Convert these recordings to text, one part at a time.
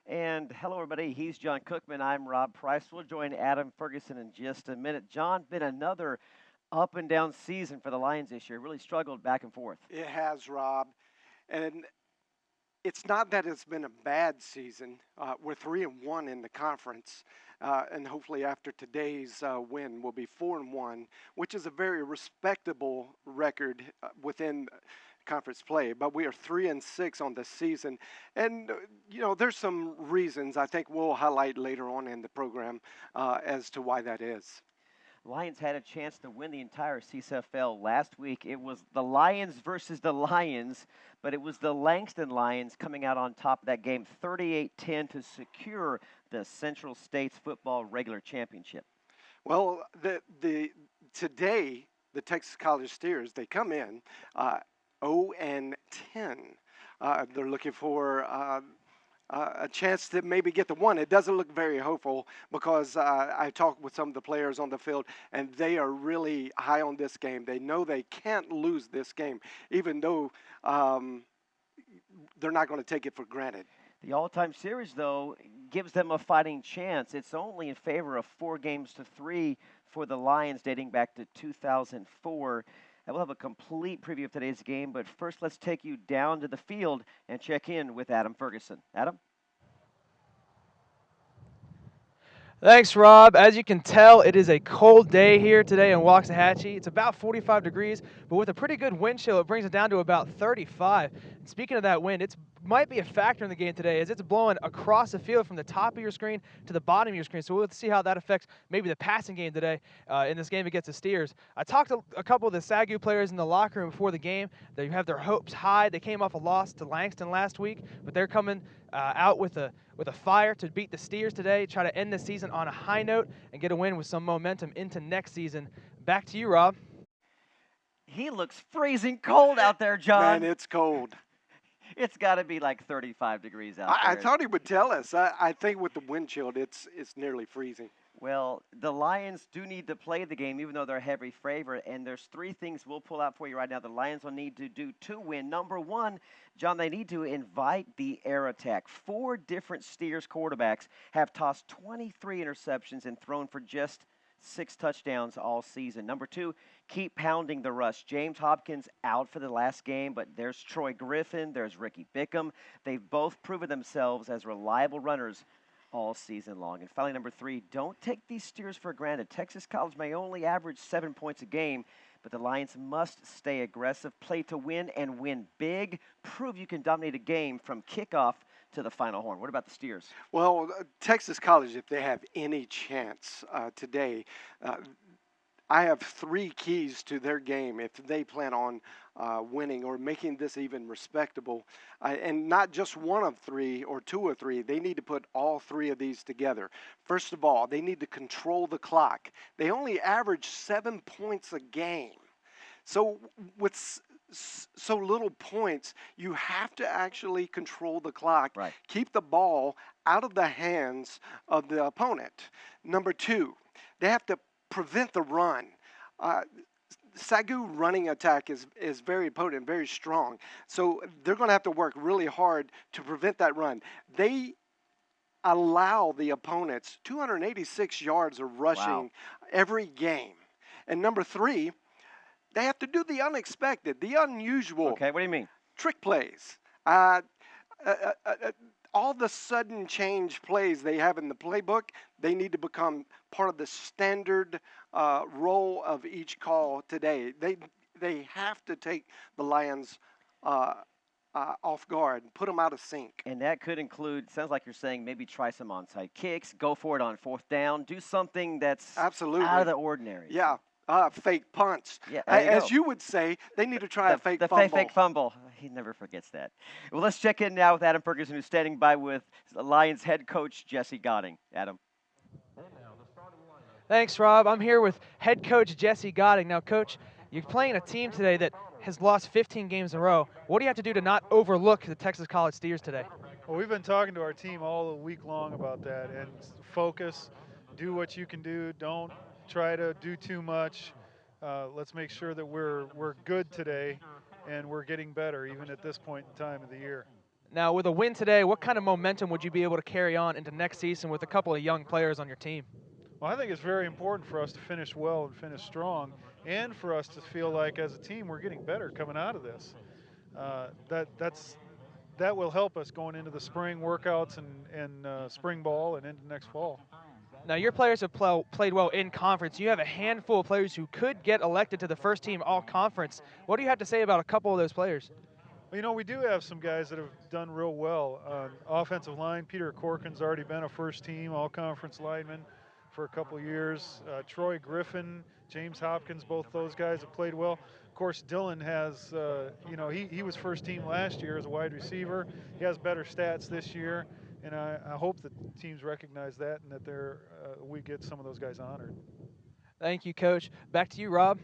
And hello, everybody. He's John Cookman. I'm Rob Price. We'll join Adam Ferguson in just a minute. John, been another up and down season for the Lions this year. Really struggled back and forth. It has, Rob. And it's not that it's been a bad season. We're 3-1 in the conference. And hopefully after today's win, we'll be 4-1, which is a very respectable record within conference play. But we are 3-6 on the season. And, there's some reasons I think we'll highlight later on in the program as to why that is. Lions had a chance to win the entire CCFL last week. It was the Lions versus the Lions, but it was the Langston Lions coming out on top of that game, 38-10 to secure the Central States Football Regular Championship. Well, today the Texas College Steers, they come in 0-10. They're looking for a chance to maybe get the one. It doesn't look very hopeful because I talked with some of the players on the field, and they are really high on this game. They know they can't lose this game, even though they're not going to take it for granted. The all-time series, though, gives them a fighting chance. It's only in favor of 4-3 for the Lions dating back to 2004. And we'll have a complete preview of today's game, but first let's take you down to the field and check in with Adam Ferguson. Adam? Thanks, Rob. As you can tell, it is a cold day here today in Waxahachie. It's about 45 degrees, but with a pretty good wind chill, it brings it down to about 35. And speaking of that wind, it might be a factor in the game today as it's blowing across the field from the top of your screen to the bottom of your screen. So we'll see how that affects maybe the passing game today in this game against the Steers. I talked to a couple of the SAGU players in the locker room before the game. They have their hopes high. They came off a loss to Langston last week, but they're coming out with a fire to beat the Steers today, try to end the season on a high note and get a win with some momentum into next season. Back to you, Rob. He looks freezing cold out there, John. Man, it's cold. It's got to be like 35 degrees out there. I thought he would tell us. I think with the wind chill, it's nearly freezing. Well, the Lions do need to play the game, even though they're a heavy favorite. And there's three things we'll pull out for you right now. The Lions will need to do to win. Number one, John, they need to invite the air attack. 4 different Steers quarterbacks have tossed 23 interceptions and thrown for just 6 touchdowns all season. Number two, keep pounding the rush. James Hopkins out for the last game, but there's Troy Griffin, there's Ricky Bickham. They've both proven themselves as reliable runners all season long. And finally, number 3, don't take these Steers for granted. Texas College may only average 7 points a game, but the Lions must stay aggressive, play to win, and win big. Prove you can dominate a game from kickoff to the final horn. What about the Steers? Well, Texas College, if they have any chance today, I have 3 keys to their game if they plan on winning or making this even respectable. And not just one of 3 or 2 or 3. They need to put all 3 of these together. First of all, they need to control the clock. They only average 7 points a game. So with so little points, you have to actually control the clock, Right. Keep the ball out of the hands of the opponent. Number 2, they have to prevent the run. SAGU running attack is very potent, very strong. So they're going to have to work really hard to prevent that run. They allow the opponents 286 yards of rushing every game. And number 3, they have to do the unexpected, the unusual. Okay, what do you mean? Trick plays. All the sudden change plays they have in the playbook, they need to become part of the standard role of each call today. They have to take the Lions off guard and put them out of sync. And that could include, sounds like you're saying, maybe try some onside kicks, go for it on 4th down, do something that's Absolutely out of the ordinary. Yeah. Fake punts. Yeah, As you would say, they need to try a fake fumble. The fake fumble. He never forgets that. Well, let's check in now with Adam Ferguson, who's standing by with the Lions head coach Jesse Gotting. Adam. Thanks, Rob. I'm here with head coach Jesse Gotting. Now, Coach, you're playing a team today that has lost 15 games in a row. What do you have to do to not overlook the Texas College Steers today? Well, we've been talking to our team all week long about that, and focus, do what you can do, don't try to do too much. Let's make sure that we're good today and we're getting better even at this point in time of the year. Now, with a win today, what kind of momentum would you be able to carry on into next season with a couple of young players on your team? Well, I think it's very important for us to finish well and finish strong, and for us to feel like as a team we're getting better coming out of this. That will help us going into the spring workouts and spring ball and into next fall. Now, your players have played well in conference. You have a handful of players who could get elected to the first team all conference. What do you have to say about a couple of those players? Well, you know, we do have some guys that have done real well. Offensive line, Peter Corkin's already been a first team all conference lineman for a couple years. Troy Griffin, James Hopkins, both those guys have played well. Of course, Dylan has, he was first team last year as a wide receiver. He has better stats this year, and I hope that teams recognize that and that we get some of those guys honored. Thank you, Coach. Back to you, Rob.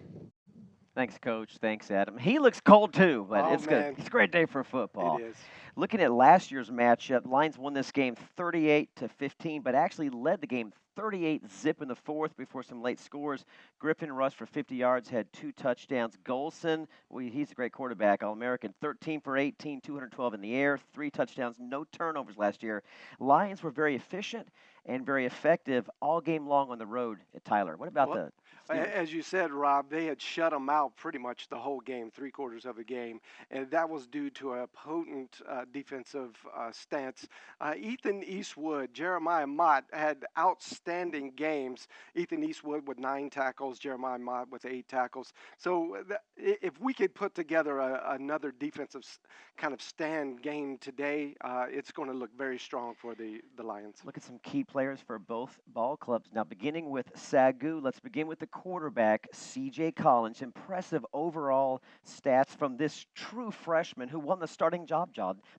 Thanks, Coach. Thanks, Adam. He looks cold too, but Oh, it's good. man. It's a great day for It football. is. Looking at last year's matchup, Lions won this game 38-15, but actually led the game 38-zip in the fourth before some late scores. Griffin rushed for 50 yards, had 2 touchdowns. Golson, he's a great quarterback, All-American, 13 for 18, 212 in the air, 3 touchdowns, no turnovers last year. Lions were very efficient and very effective all game long on the road at Tyler. What about Well, the Steelers? As you said, Rob, they had shut them out pretty much the whole game, 3/4 of the game, and that was due to a potent defensive stance. Ethan Eastwood, Jeremiah Mott had outstanding games. Ethan Eastwood with 9 tackles, Jeremiah Mott with 8 tackles. So if we could put together another defensive kind of stand game today, it's going to look very strong for the Lions. Look at some key players for both ball clubs. Now, beginning with SAGU, let's begin with the quarterback, C.J. Collins. Impressive overall stats from this true freshman who won the starting job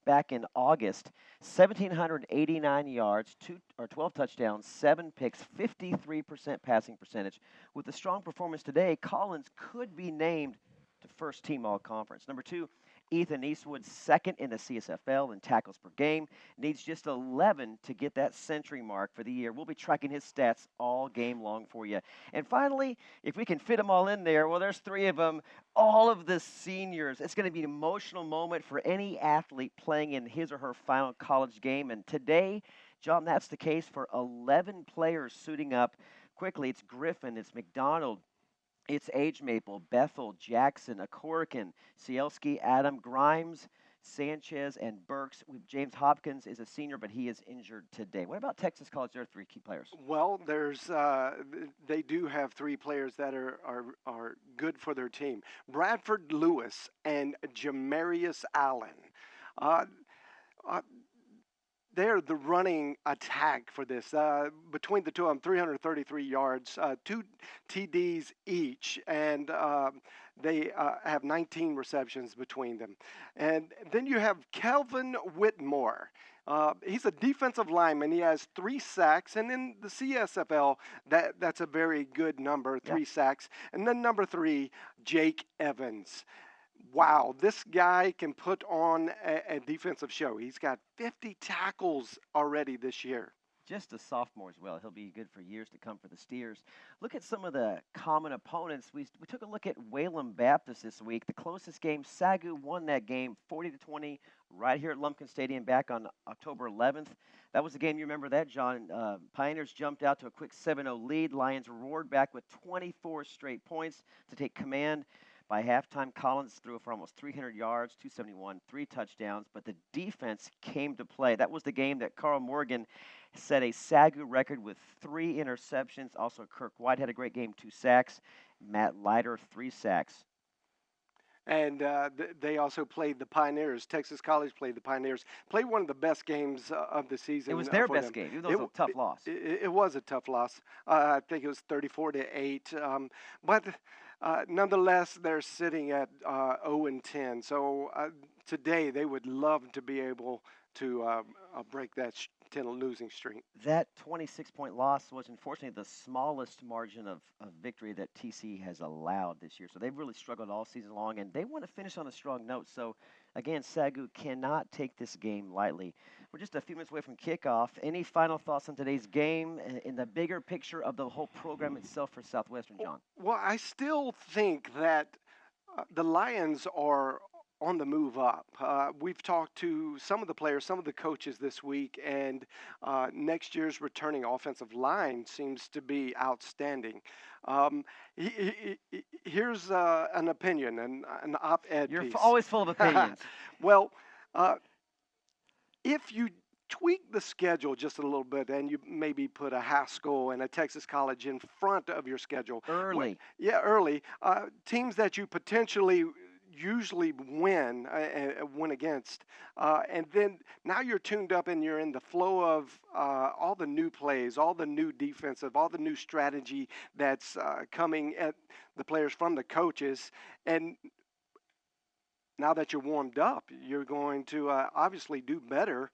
back in August. 1,789 yards, 12 touchdowns, 7 picks, 53% passing percentage. With a strong performance today, Collins could be named to first team all conference. Number 2, Ethan Eastwood, second in the CSFL in tackles per game, needs just 11 to get that century mark for the year. We'll be tracking his stats all game long for you. And finally, if we can fit them all in there, well, there's 3 of them, all of the seniors. It's going to be an emotional moment for any athlete playing in his or her final college game. And today, John, that's the case for 11 players suiting up quickly. It's Griffin, it's McDonald, it's Age Maple, Bethel, Jackson, Akorican, Cielski, Adam, Grimes, Sanchez, and Burks. James Hopkins is a senior, but he is injured today. What about Texas College? There are 3 key players. Well, they do have 3 players that are good for their team. Bradford Lewis and Jamarius Allen. Uh, uh, they're the running attack for this. Between the two of them, 333 yards, 2 TDs each, and they have 19 receptions between them. And then you have Kelvin Whitmore. He's a defensive lineman. He has 3 sacks, and in the CSFL, that's a very good number, 3 sacks. And then number 3, Jake Evans. Wow, this guy can put on a defensive show. He's got 50 tackles already this year. Just a sophomore as well. He'll be good for years to come for the Steers. Look at some of the common opponents. We took a look at Wayland Baptist this week. The closest game, SAGU won that game 40-20 right here at Lumpkin Stadium back on October 11th. That was the game, you remember that, John. Pioneers jumped out to a quick 7-0 lead. Lions roared back with 24 straight points to take command. By halftime, Collins threw for almost 300 yards, 271, 3 touchdowns, but the defense came to play. That was the game that Carl Morgan set a SAGU record with 3 interceptions. Also, Kirk White had a great game, 2 sacks. Matt Leiter, 3 sacks. And they also played the Pioneers. Texas College played the Pioneers. Played one of the best games of the season. It was their for best them. game, even though it was a tough loss. It was a tough loss. I think it was 34-8. But nonetheless, they're sitting at 0-10. So today they would love to be able to break that 10 losing streak. That 26-point loss was unfortunately the smallest margin of victory that TC has allowed this year. So they've really struggled all season long, and they want to finish on a strong note. So, again, SAGU cannot take this game lightly. We're just a few minutes away from kickoff. Any final thoughts on today's game in the bigger picture of the whole program itself for Southwestern, John? Well, I still think that the Lions are on the move up. We've talked to some of the players, some of the coaches this week, and next year's returning offensive line seems to be outstanding. Here's an opinion, an op-ed You're piece. always full of opinions. Well, if you tweak the schedule just a little bit and you maybe put a Haskell and a Texas College in front of your schedule. Early. Early. Teams that you potentially usually win against. And then now you're tuned up and you're in the flow of all the new plays, all the new defensive, all the new strategy that's coming at the players from the coaches. And now that you're warmed up, you're going to obviously do better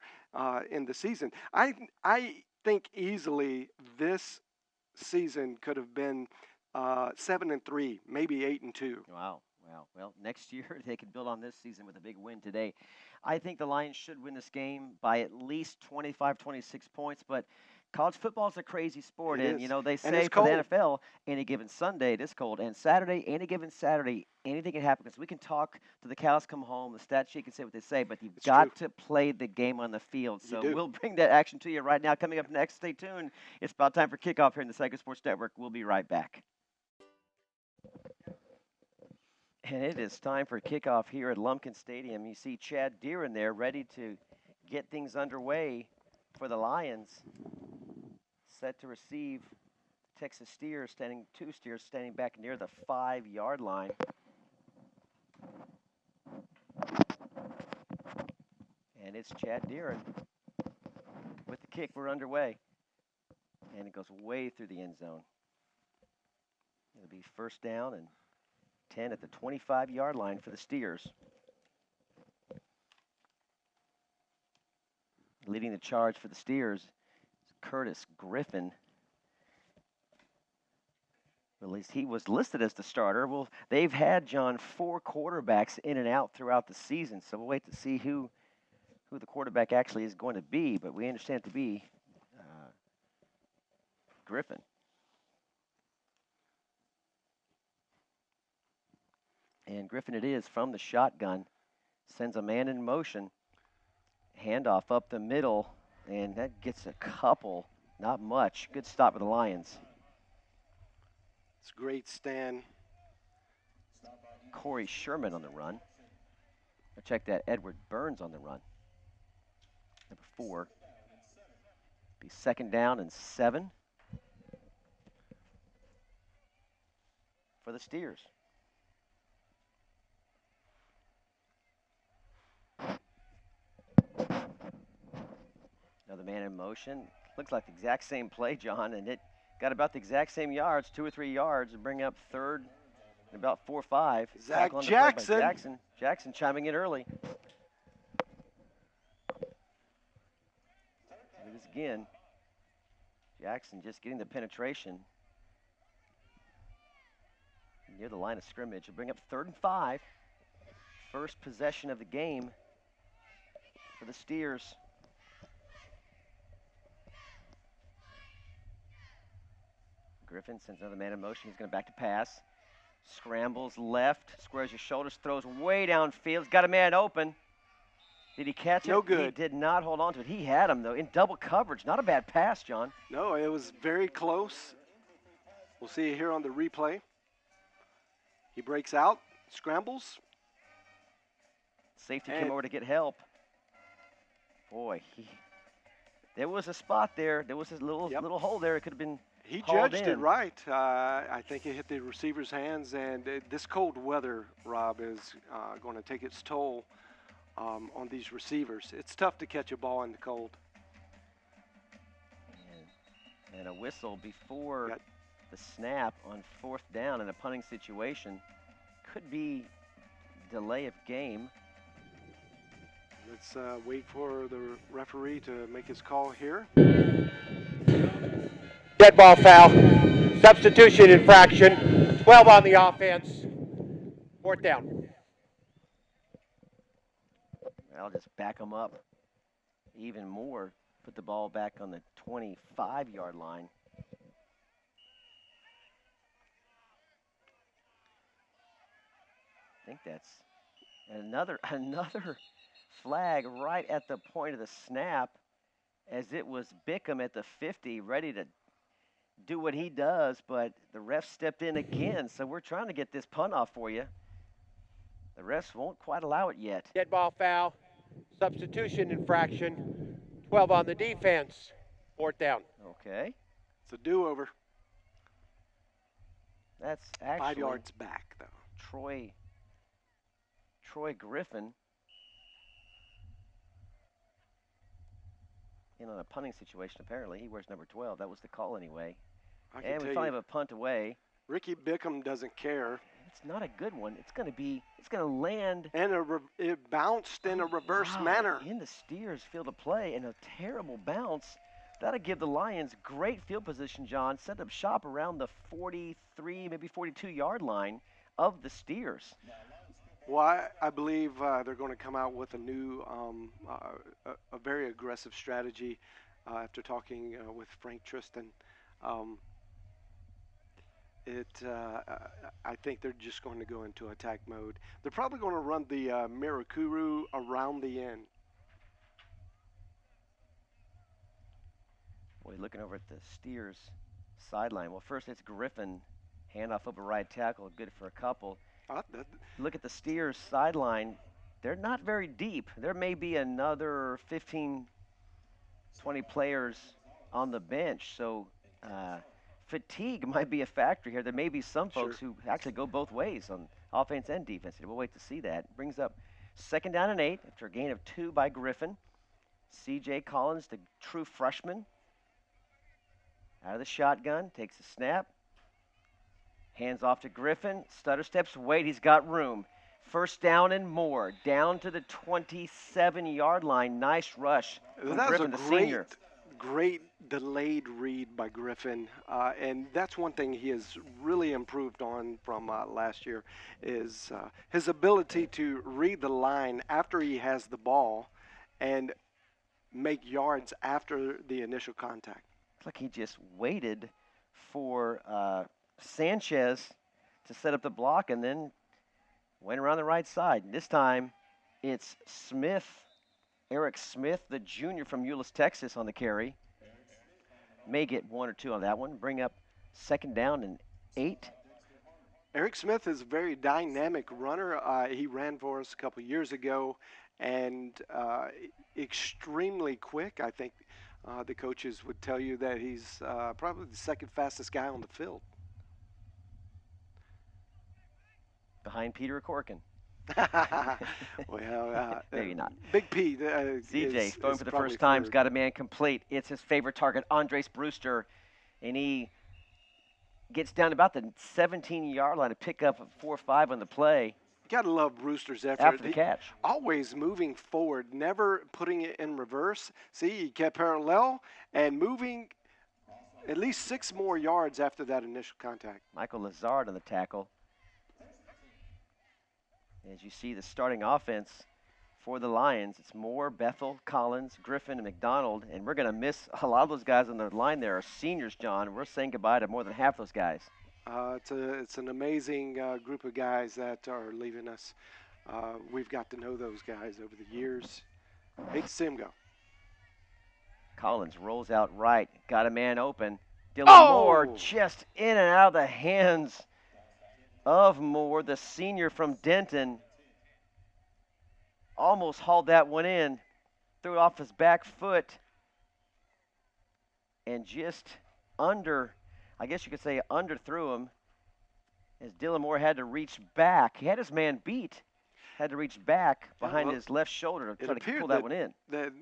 in the season. I think easily this season could have been 7-3, maybe 8-2. Wow. Well, next year they could build on this season with a big win today. I think the Lions should win this game by at least 25, 26 points, but college football is a crazy sport, It and is. they And say it's for the cold. NFL, any given Sunday it is cold, and Saturday, any given Saturday, anything can happen. Because we can talk to the cows come home, the stat sheet can say what they say, but you've It's got true. to play the game on the field. You So do. we'll bring that action to you right now. Coming up next, stay tuned. It's about time for kickoff here in the SAGU Sports Network. We'll be right back. And it is time for kickoff here at Lumpkin Stadium. You see Chad Deeren there ready to get things underway for the Lions. Set to receive Texas Steers, two Steers standing back near the 5-yard line. And it's Chad Deeren with the kick. We're underway. And it goes way through the end zone. It'll be first down and 10 at the 25-yard line for the Steers. Leading the charge for the Steers is Curtis Griffin. At least he was listed as the starter. Well, they've had, John, 4 quarterbacks in and out throughout the season, so we'll wait to see who the quarterback actually is going to be, but we understand it to be Griffin. And Griffin it is from the shotgun. Sends a man in motion. Handoff up the middle, and that gets a couple, not much. Good stop for the Lions. It's a great stand. Corey Sherman on the run. Or check that, Edward Burns on the run. Number 4. Be second down and 7 for the Steers. Another man in motion. Looks like the exact same play, John, and it got about the exact same yards, 2 or 3 yards, to bring up third and about 4 or 5. Zach Jackson. Jackson chiming in early. Look at this again. Jackson just getting the penetration near the line of scrimmage. Will bring up 3rd and 5. First possession of the game for the Steers. Griffin sends another man in motion. He's going to back to pass. Scrambles left, squares his shoulders, throws way downfield. He's got a man open. Did he catch it? No good. He did not hold on to it. He had him, though, in double coverage. Not a bad pass, John. No, it was very close. We'll see it here on the replay. He breaks out, scrambles. Safety came over to get help. Boy, there was a spot there. There was a little hole there. It could have been He hauled judged in. it right. I think it hit the receiver's hands, and this cold weather, Rob, is going to take its toll on these receivers. It's tough to catch a ball in the cold. And a whistle before the snap on 4th down in a punting situation. Could be delay of game. Let's wait for the referee to make his call here. Dead ball foul. Substitution infraction. 12 on the offense. 4th down. I'll just back them up even more. Put the ball back on the 25-yard line. I think that's And another flag right at the point of the snap, as it was Bickham at the 50 ready to do what he does, but the ref stepped in again. So we're trying to get this punt off for you. The refs won't quite allow it yet. Dead ball foul, substitution infraction, 12 on the defense, 4th down. Okay. It's a do-over. That's actually 5 yards back, though. Troy Griffin in on a punting situation, apparently. He wears number 12. That was the call anyway. And we finally have a punt away. Ricky Bickham doesn't care. It's not a good one. It's going to land. And it bounced in a reverse manner. In the Steers field of play, and a terrible bounce. That'll give the Lions great field position, John. Set up shop around the 43, maybe 42-yard line of the Steers. Well, I believe they're going to come out with a new, a very aggressive strategy after talking with Frank Tristan. I think they're just going to go into attack mode. They're probably going to run the Mirakuru around the end. Boy, looking over at the Steers sideline. Well, first it's Griffin, handoff over right tackle, good for a couple. Look at the Steers sideline. They're not very deep. There may be another 15, 20 players on the bench. So fatigue might be a factor here. There may be some folks who actually go both ways on offense and defense. We'll wait to see that. Brings up 2nd down and 8 after a gain of 2 by Griffin. C.J. Collins, the true freshman, out of the shotgun, takes a snap. Hands off to Griffin. Stutter steps, wait, he's got room. 1st down and more. Down to the 27-yard line. Nice rush from Griffin, the senior. Great delayed read by Griffin. And that's one thing he has really improved on from last year is his ability to read the line after he has the ball and make yards after the initial contact. It's like he just waited for Sanchez to set up the block and then went around the right side. This time it's Smith, Eric Smith, the junior from Euless, Texas, on the carry. May get 1 or 2 on that one. Bring up 2nd down and 8. Eric Smith is a very dynamic runner. He ran for us a couple years ago and extremely quick. I think the coaches would tell you that he's probably the 2nd fastest guy on the field. Behind Peter Corkin. Well, maybe not. Big P. ZJ throwing for the first time. He's got a man complete. It's his favorite target, Andres Brewster, and he gets down about the 17-yard line to pick up a 4 or 5 on the play. You got to love Brewster's effort. After the catch. Always moving forward, never putting it in reverse. See, he kept parallel and moving at least 6 more yards after that initial contact. Michael Lazard on the tackle. As you see the starting offense for the Lions, it's Moore, Bethel, Collins, Griffin, and McDonald. And we're going to miss a lot of those guys on the line there are seniors, John. We're saying goodbye to more than half those guys. It's an amazing group of guys that are leaving us. We've got to know those guys over the years. Hate to see them go. Collins rolls out right. Got a man open. Dylan Moore just in and out of the hands of Moore, the senior from Denton. Almost hauled that one in. Threw it off his back foot. And just I guess you could say underthrew him, as Dylan Moore had to reach back. He had his man beat, had to reach back behind his left shoulder to try to pull that one in. That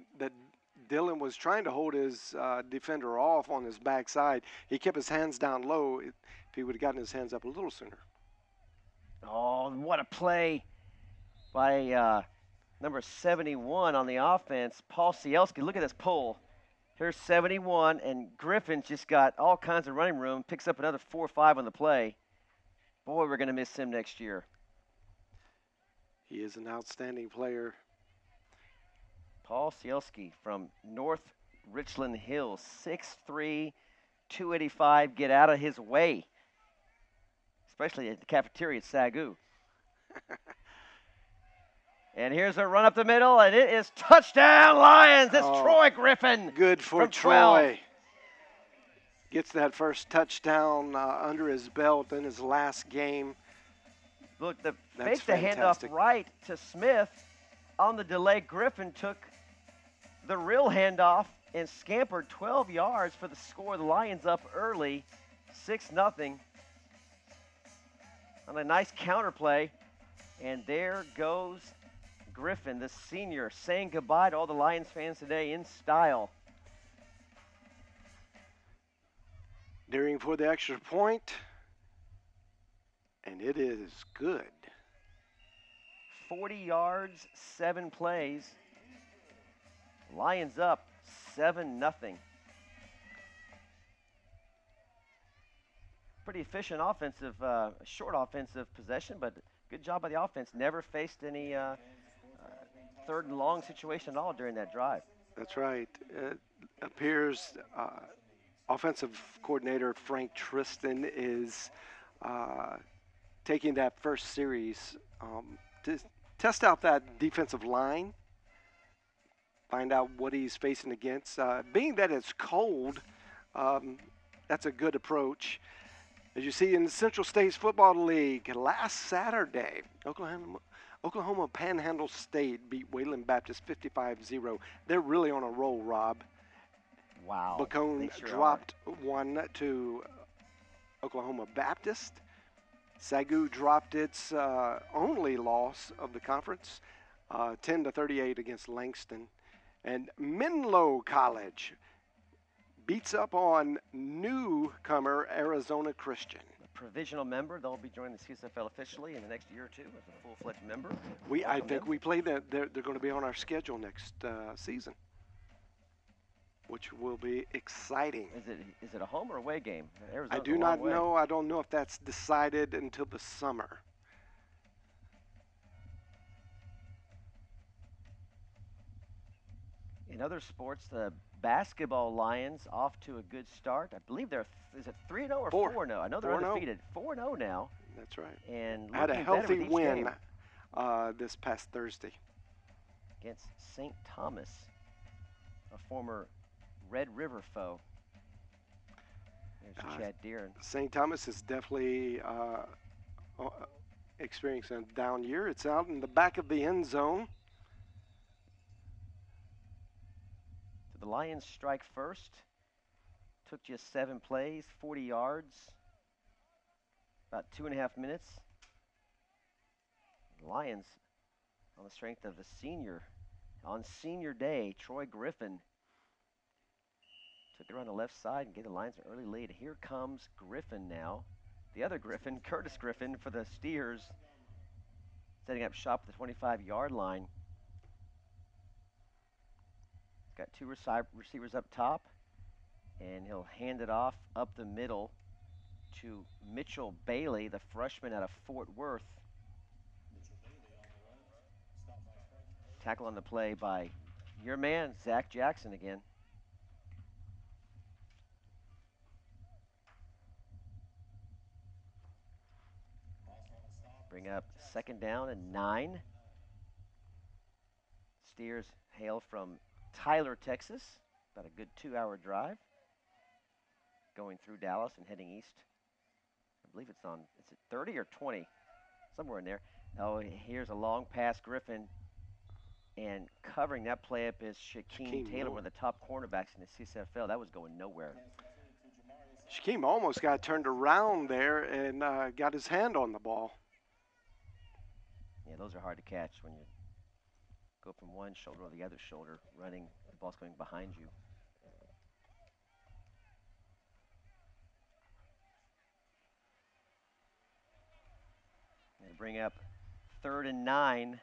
Dylan was trying to hold his defender off on his backside. He kept his hands down low. If he would have gotten his hands up a little sooner. Oh, what a play by number 71 on the offense, Paul Cielski. Look at this pull. Here's 71, and Griffin's just got all kinds of running room, picks up another 4 or 5 on the play. Boy, we're going to miss him next year. He is an outstanding player. Paul Cielski from North Richland Hills, 6'3", 285. Get out of his way, especially at the cafeteria at SAGU. And here's a run up the middle, and it is touchdown Lions. It's Troy Griffin. Good for from 12. Troy. Gets that first touchdown under his belt in his last game. Look, That's faked the handoff right to Smith. On the delay, Griffin took the real handoff and scampered 12 yards for the score. The Lions up early, 6-0. On a nice counter play. And there goes Griffin, the senior, saying goodbye to all the Lions fans today in style. Daring for the extra point, and it is good. 40 yards, 7 plays. Lions up 7-0. Pretty efficient offensive, short offensive possession, but good job by the offense. Never faced any third and long situation at all during that drive. That's right. It appears offensive coordinator Frank Tristan is taking that first series to test out that defensive line, find out what he's facing against. Being that it's cold, that's a good approach. As you see in the Central States Football League, last Saturday, Oklahoma Panhandle State beat Wayland Baptist 55-0. They're really on a roll, Rob. Wow. Bacone dropped one to Oklahoma Baptist. SAGU dropped its only loss of the conference, 10-38 against Langston. And Menlo College beats up on newcomer Arizona Christian. A provisional member, they'll be joining the CSFL officially in the next year or two as a full-fledged member. I think we play that. They're going to be on our schedule next season, which will be exciting. Is it a home or away game? Arizona's I do not know. I don't know if that's decided until the summer. In other sports, the basketball Lions off to a good start. I believe is it 3-0 or 4-0? I know they're undefeated. 4-0 now. That's right. And had a healthy win this past Thursday against St. Thomas, a former Red River foe. There's Chad Deeren. St. Thomas is definitely experiencing a down year. It's out in the back of the end zone. The Lions strike first. Took just 7 plays, 40 yards, about 2.5 minutes. The Lions, on the strength of the senior, on senior day, Troy Griffin took it around the left side and gave the Lions an early lead. Here comes Griffin now. The other Griffin, Curtis Griffin, for the Steers, setting up shop at the 25-yard line. Got 2 receivers up top, and he'll hand it off up the middle to Mitchell Bailey, the freshman out of Fort Worth. Tackle on the play by your man, Zach Jackson again. Bring up 2nd down and 9. Steers hail from Tyler, Texas, about a good 2-hour drive, going through Dallas and heading east. I believe it's on, is it 30 or 20? Somewhere in there. Oh, here's a long pass, Griffin, and covering that play up is Shaquem Taylor, one of the top cornerbacks in the CSFL. That was going nowhere. Shaquem almost got turned around there and got his hand on the ball. Yeah, those are hard to catch when you go from one shoulder to the other shoulder, running, the ball's going behind you. And bring up 3rd and 9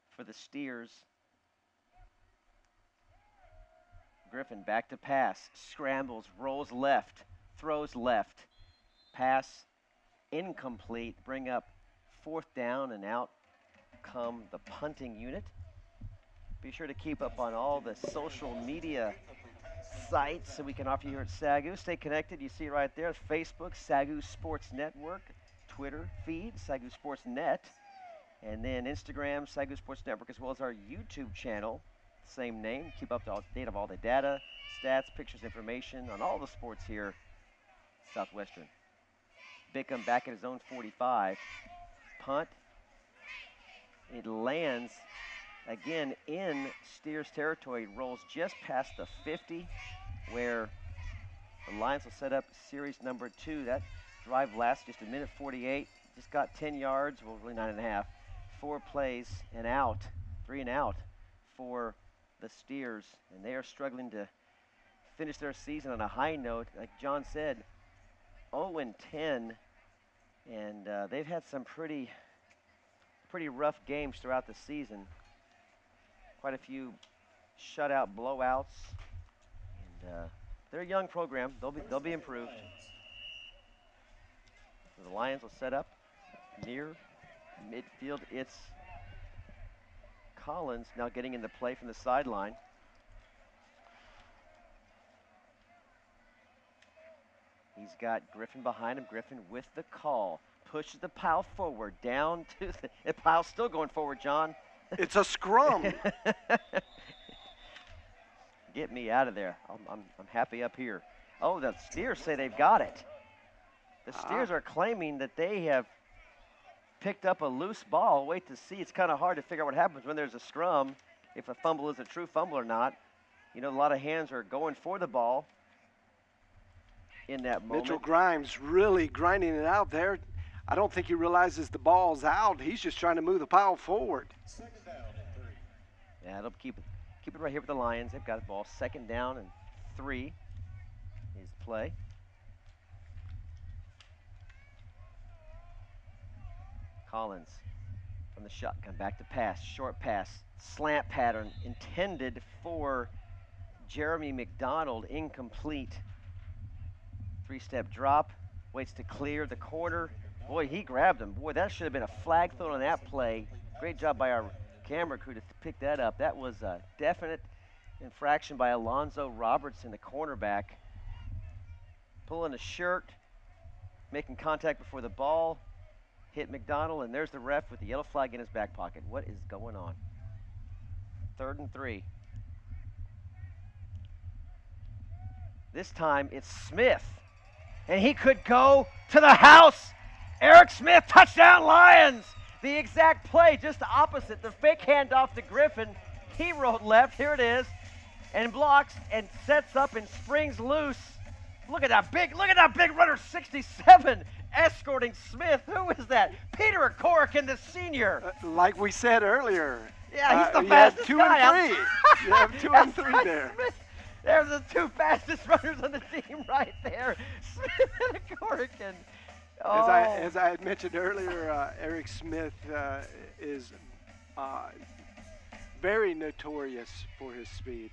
for the Steers. Griffin back to pass, scrambles, rolls left, throws left, pass incomplete. Bring up 4th down, and out come the punting unit. Be sure to keep up on all the social media sites that we can offer you here at SAGU. Stay connected. You see it right there. Facebook, SAGU Sports Network. Twitter feed, SAGU Sports Net. And then Instagram, SAGU Sports Network, as well as our YouTube channel, same name. Keep up to date of all the data, stats, pictures, information on all the sports here, Southwestern. Bickham back at his own 45. Punt. It lands again in Steers territory. It rolls just past the 50, where the Lions will set up series number 2. That drive lasts just 1:48. Just got 10 yards, well, really 9.5. 4 plays and out, 3 and out for the Steers. And they are struggling to finish their season on a high note. Like John said, 0-10, and they've had some pretty rough games throughout the season. Quite a few shutout blowouts, and they're a young program. They'll be improved. So the Lions will set up near midfield. It's Collins now getting into play from the sideline. He's got Griffin behind him. Griffin with the call. Pushes the pile forward, down to the pile's still going forward, John. It's a scrum. Get me out of there. I'm happy up here. Oh, the Steers say they've got it. The Steers are claiming that they have picked up a loose ball. Wait to see. It's kind of hard to figure out what happens when there's a scrum, if a fumble is a true fumble or not. You know, a lot of hands are going for the ball in that moment. Mitchell Grimes really grinding it out there. I don't think he realizes the ball's out. He's just trying to move the pile forward. Yeah, they'll keep it right here with the Lions. They've got the ball. 2nd down and 3 is play. Collins from the shotgun, back to pass, short pass, slant pattern intended for Jeremy McDonald, incomplete. 3-step drop, waits to clear the corner. Boy, he grabbed him. Boy, that should have been a flag thrown on that play. Great job by our camera crew to pick that up. That was a definite infraction by Alonzo Robertson, the cornerback. Pulling a shirt, making contact before the ball, hit McDonald, and there's the ref with the yellow flag in his back pocket. What is going on? 3rd and 3. This time it's Smith, and he could go to the house. Eric Smith, touchdown Lions. The exact play, just the opposite. The fake handoff to Griffin. He rolled left, here it is, and blocks and sets up and springs loose. Look at that big runner, 67, escorting Smith. Who is that? Peter Corkin, the senior. Like we said earlier. Yeah, he's the fastest you guy. have 2 and 3. You have 2 and 3 there. Smith. There's the 2 fastest runners on the team right there. Smith and Corkin. Oh. As I had mentioned earlier, Eric Smith is very notorious for his speed.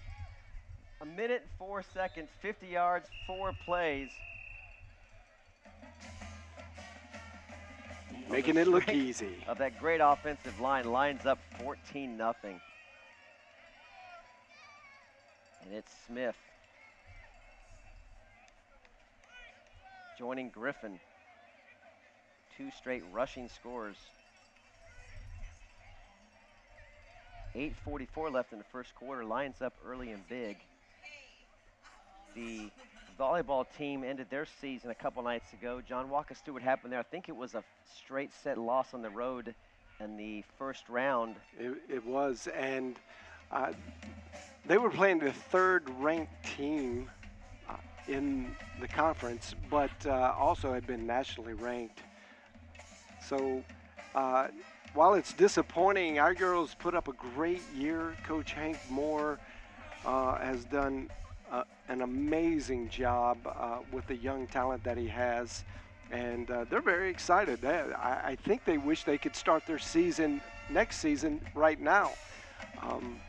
1:04, 50 yards, 4 plays. Making it look easy. Of that great offensive line, lines up 14-0. And it's Smith joining Griffin. 2 straight rushing scores. 8:44 left in the first quarter. Lions up early and big. The volleyball team ended their season a couple nights ago. John, walk us through what happened there. I think it was a straight set loss on the road in the first round. It was, and they were playing the 3rd ranked team in the conference, but also had been nationally ranked. So while it's disappointing, our girls put up a great year. Coach Hank Moore has done an amazing job with the young talent that he has, and they're very excited. I think they wish they could start their season next season right now.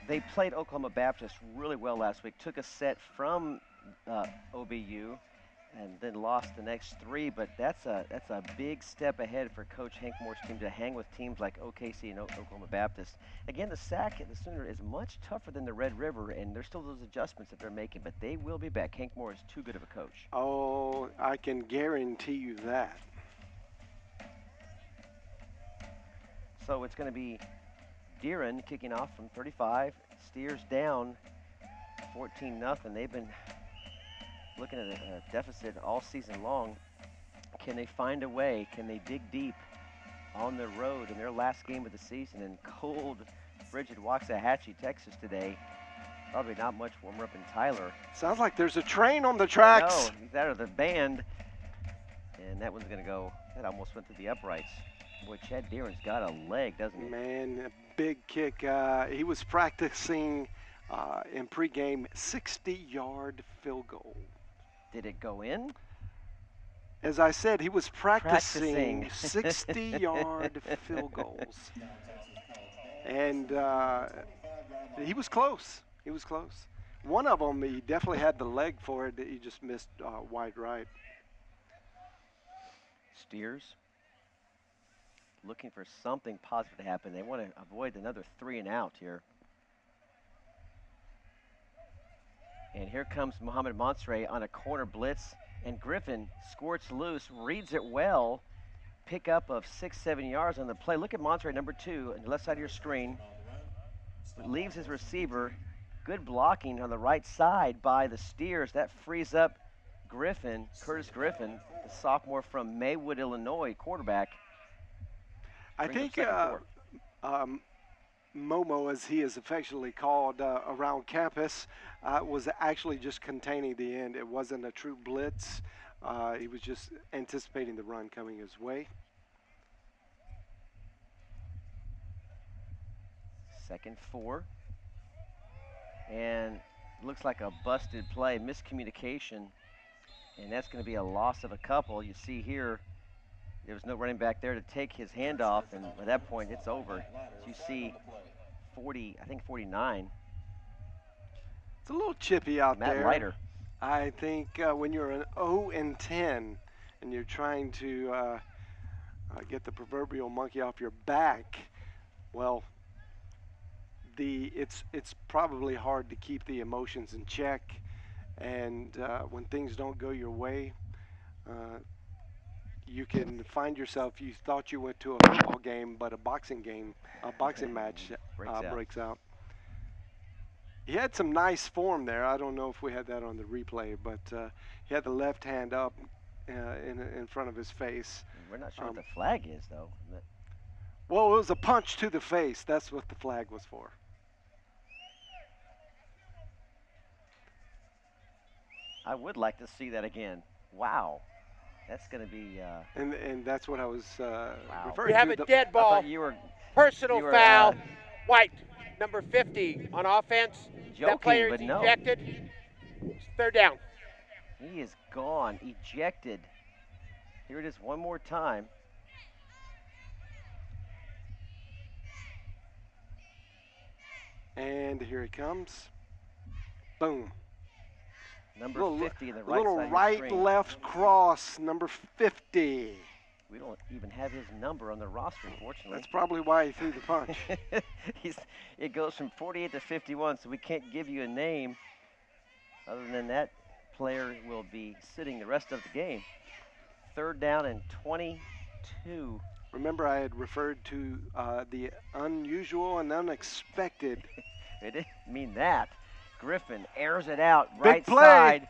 They played Oklahoma Baptist really well last week, took a set from OBU, and then lost the next 3, but that's a big step ahead for Coach Hank Moore's team to hang with teams like OKC and Oklahoma Baptist. Again, the SAC at the Sooner is much tougher than the Red River, and there's still those adjustments that they're making, but they will be back. Hank Moore is too good of a coach. Oh, I can guarantee you that. So it's going to be Deeren kicking off from 35. Steers down 14-0. They've been looking at a deficit all season long. Can they find a way? Can they dig deep on the road in their last game of the season in cold, frigid Waxahachie, Texas today? Probably not much warmer up in Tyler. Sounds like there's a train on the tracks. No, that or the band. And that one's going to go, that almost went through the uprights. Boy, Chad Deeren's got a leg, doesn't he? Man, a big kick. He was practicing in pregame 60-yard field goal. Did it go in? As I said, he was practicing 60-yard field goals. And he was close. He was close. One of them, he definitely had the leg for it. He just missed wide right. Steers looking for something positive to happen. They want to avoid another 3 and out here. And here comes Mohamed Montre on a corner blitz. And Griffin squirts loose, reads it well. Pickup of 6-7 yards on the play. Look at Montre, number 2, on the left side of your screen. Leaves his receiver. Good blocking on the right side by the Steers. That frees up Griffin, Curtis Griffin, the sophomore from Maywood, Illinois, quarterback. I think Momo, as he is affectionately called around campus, was actually just containing the end. It wasn't a true blitz. He was just anticipating the run coming his way. 2nd 4. And looks like a busted play, miscommunication. And that's going to be a loss of a couple. You see here, there was no running back there to take his handoff, and at that point, it's over. So you see 40, I think 49. It's a little chippy out Matt there. Leiter. I think when you're an 0-10 and you're trying to get the proverbial monkey off your back, well, it's probably hard to keep the emotions in check. And when things don't go your way, you can find yourself, you thought you went to a football game, but a boxing match breaks out. He had some nice form there. I don't know if we had that on the replay, but he had the left hand up in front of his face. We're not sure what the flag is, though. Well, it was a punch to the face. That's what the flag was for. I would like to see that again. Wow. That's going to be... And that's what I was referring to. We have a dead ball. Personal foul. White, number 50 on offense. Joking, that player is but no. ejected. 3rd down. He is gone, ejected. Here it is one more time. And here he comes. Boom. Number 50 in the right little side right-left cross, number 50. We don't even have his number on the roster, unfortunately. That's probably why he threw the punch. It goes from 48 to 51, so we can't give you a name. Other than that, player will be sitting the rest of the game. 3rd down and 22. Remember, I had referred to the unusual and unexpected. It didn't mean that. Griffin airs it out, Big right play. side.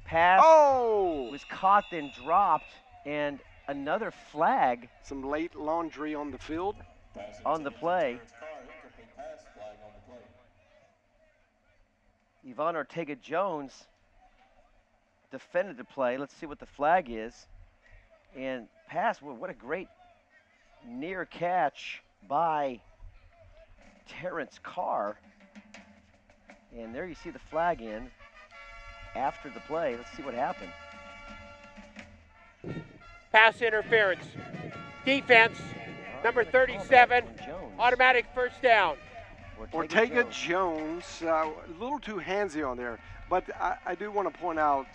Pass was caught, then dropped, and another flag. Some late laundry on the field. On the play. Yvonne Ortega-Jones defended the play. Let's see what the flag is. And pass, well, what a great near catch by Terrence Carr. And there you see the flag in after the play. Let's see what happened. Pass interference. Defense, number 37, automatic 1st down. Ortega-Jones, a little too handsy on there. But I do want to point out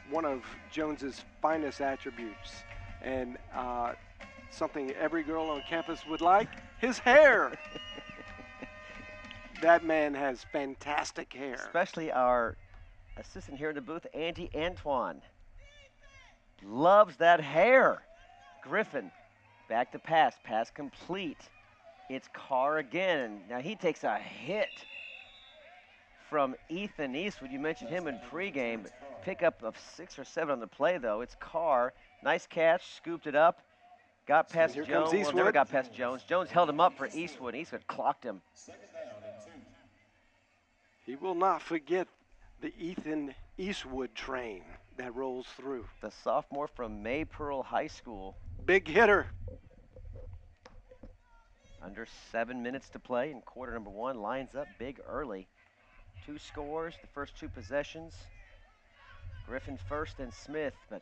one of Jones's finest attributes, and something every girl on campus would like, his hair. That man has fantastic hair. Especially our assistant here in the booth, Andy Antoine. Loves that hair. Griffin Back to pass. Pass complete. It's Carr again. Now he takes a hit from Ethan Eastwood. You mentioned him in pregame. Pickup of 6 or 7 on the play, though. It's Carr. Nice catch. Scooped it up. Got past Here Jones. comes Well, never Eastwood. got past Jones. Jones held him up for Eastwood. Eastwood clocked him. He will not forget the Ethan Eastwood train that rolls through. The sophomore from Maypearl High School. Big hitter. Under 7 minutes to play in quarter number 1. Lions up big early. 2 scores, the first 2 possessions. Griffin first and Smith, but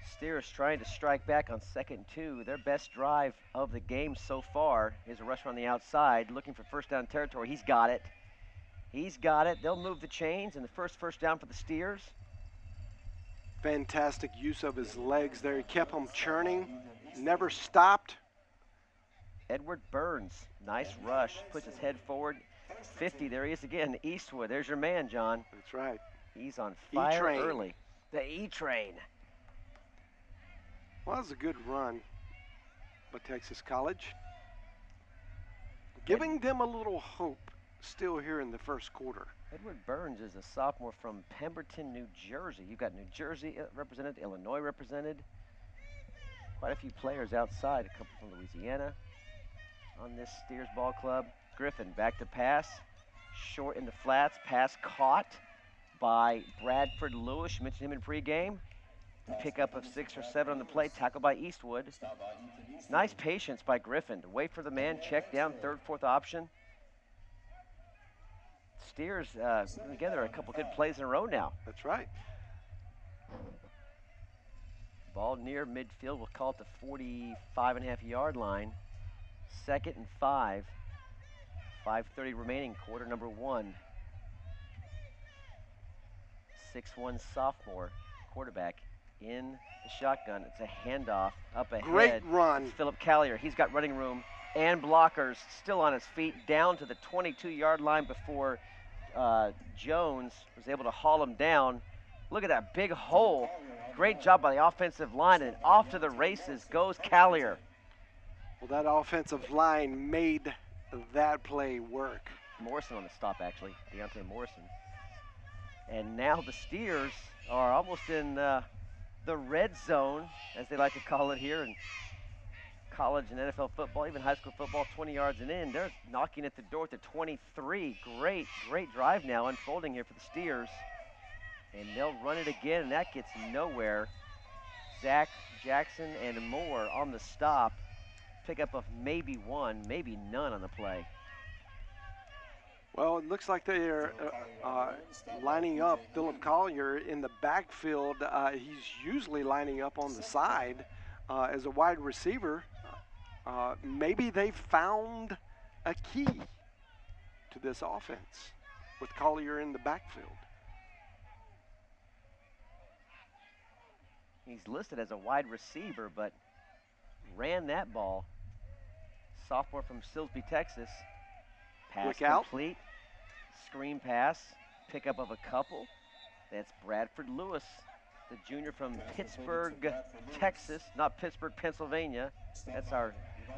Steers trying to strike back on 2nd and 2. Their best drive of the game so far. Here's a rusher on the outside looking for first down territory. He's got it. He's got it. They'll move the chains, and the first down for the Steers. Fantastic use of his legs there. He kept them churning, never stopped. Edward Burns, nice rush, puts his head forward. 50, there he is again, Eastwood. There's your man, John. That's right. He's on fire E-train. early. The E-train. Well, that was a good run by Texas College. Giving them a little hope still here in the first quarter. Edward Burns is a sophomore from Pemberton, New Jersey. You've got New Jersey represented, Illinois represented. Quite a few players outside, a couple from Louisiana on this Steers ball club. Griffin back to pass, short in the flats, pass caught by Bradford Lewis. You mentioned him in pregame. Pickup of 6 or 7 on the play, tackled by Eastwood. Nice patience by Griffin to wait for the man, check down, 3rd, 4th option. Steers together a couple good plays in a row now. That's right. Ball near midfield, we'll call it the 45.5-yard line. 2nd and 5. 5:30 remaining, quarter number 1. 6'1" sophomore quarterback in the shotgun. It's a handoff up ahead. Great run. Philip Callier, he's got running room and blockers, still on his feet, down to the 22-yard line before Jones was able to haul him down. Look at that big hole. Great job by the offensive line, and off to the races goes Callier. Well, that offensive line made that play work. Morrison on the stop, actually, Deontay Morrison. And now the Steers are almost in the red zone, as they like to call it here in college and NFL football, even high school football, 20 yards and in. They're knocking at the door at the 23. Great drive now unfolding here for the Steers. And they'll run it again, and that gets nowhere. Zach Jackson and Moore on the stop. Pickup of maybe 1, maybe none on the play. Well, it looks like they're lining up Philip Collier in the backfield. He's usually lining up on the side as a wide receiver. Maybe they found a key to this offense with Collier in the backfield. He's listed as a wide receiver, but ran that ball. Sophomore from Silsbee, Texas. Pass Look out. complete. Screen pass. Pickup of a couple. That's Bradford Lewis, the junior from Pittsburgh, Texas. Not Pittsburgh, Pennsylvania. That's our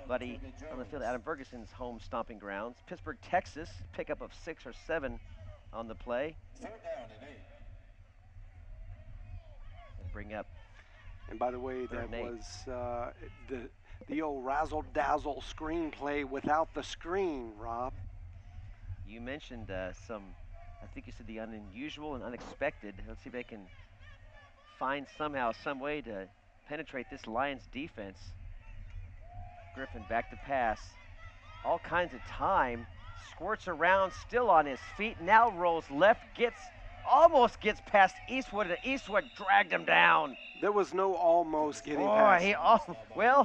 buddy on the field, Adam Ferguson's home stomping grounds. Pittsburgh, Texas. Pickup of 6 or 7 on the play. And bring up. And by the way, that was the old razzle-dazzle screenplay without the screen, Rob. You mentioned some, I think you said the unusual and unexpected. Let's see if they can find somehow, some way to penetrate this Lions defense. Griffin back to pass. All kinds of time. Squirts around, still on his feet. Now rolls left, almost gets past Eastwood, and Eastwood dragged him down. There was no almost getting past.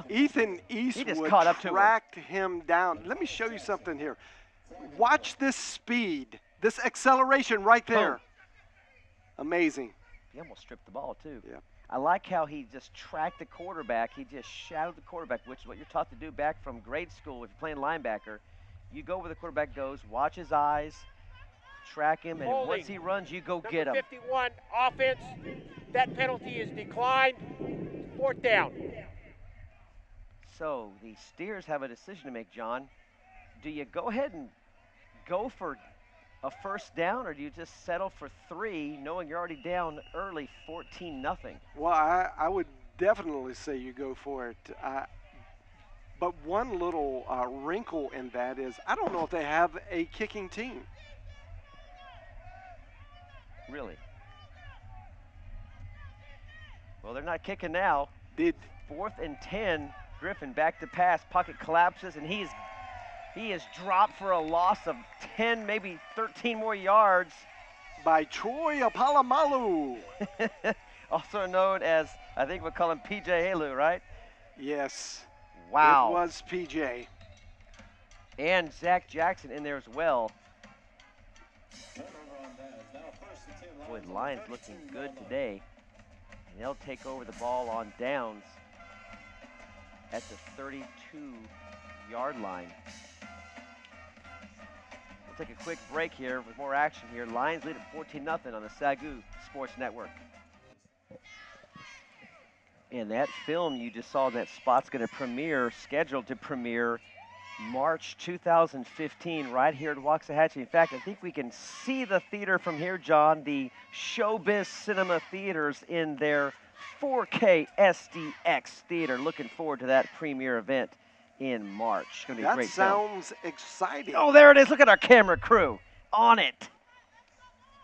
Ethan Ethan just Eastwood caught up to him. tracked him down. Let me show you something here. Watch this speed, this acceleration right there. Amazing. He almost stripped the ball, too. Yeah. I like how he just tracked the quarterback. He just shadowed the quarterback, which is what you're taught to do back from grade school if you're playing linebacker. You go where the quarterback goes, watch his eyes, track him, and once he runs, you go get him. 51 offense. That penalty is declined. 4th down. So the Steers have a decision to make, John. Do you go ahead and go for a first down, or do you just settle for 3, knowing you're already down early 14-0? Well, I would definitely say you go for it. But one little wrinkle in that is I don't know if they have a kicking team. Really? Well, they're not kicking now. Did 4th and 10. Griffin back to pass. Pocket collapses, and he is dropped for a loss of 10, maybe 13 more yards. by Troy Apalomalu. Also known as, I think we'll call him PJ Halu, right? Yes. Wow. It was PJ. And Zach Jackson in there as well. Boy, the Lions looking good today. And they'll take over the ball on downs at the 32-yard line. We'll take a quick break here with more action here. Lions lead at 14-0 on the SAGU Sports Network. And that film you just saw, that spot's going to premiere, scheduled to premiere March 2015 right here at Waxahachie. In fact, I think we can see the theater from here, John, the Showbiz Cinema Theaters in their 4K SDX theater. Looking forward to that premiere event in March. It's going to be a great film. That sounds exciting. Oh, there it is. Look at our camera crew on it.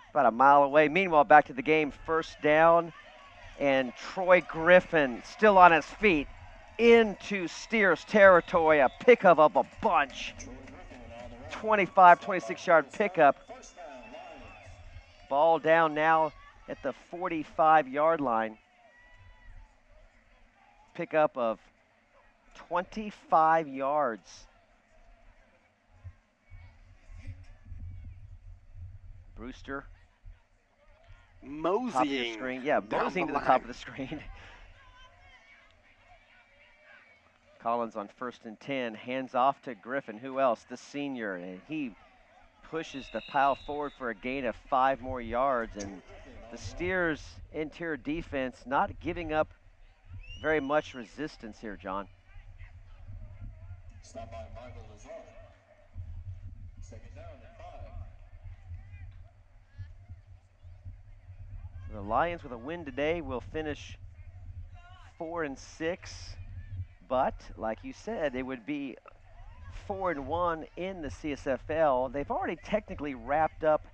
About a mile away. Meanwhile, back to the game. First down. And Troy Griffin still on his feet into Steers territory. A pickup of a bunch. 25, 26-yard pickup. Ball down now at the 45-yard line. Pickup of 25 yards. Brewster. Moseying. Top of the screen. Yeah, moseying to the top of the screen. Collins on 1st and 10. Hands off to Griffin. Who else? The senior. And he pushes the pile forward for a gain of 5 more yards. And the Steers' interior defense not giving up very much resistance here, John. Stop by Michael Lazard. Second down and 5. The Lions with a win today will finish 4-6, but like you said, it would be 4-1 in the CSFL. They've already technically wrapped up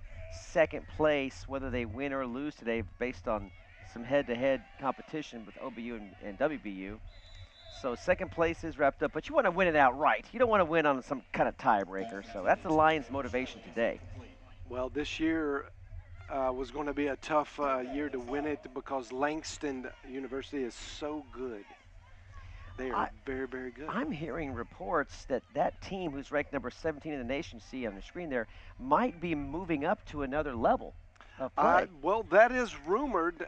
second place, whether they win or lose today, based on some head-to-head competition with OBU and WBU. So second place is wrapped up, but you want to win it outright. You don't want to win on some kind of tiebreaker. So that's the Lions' motivation today. Well, this year was going to be a tough year to win it because Langston University is so good. They are very, very good. I'm hearing reports that that team, who's ranked number 17 in the nation, see on the screen there, might be moving up to another level of play. Well, that is rumored.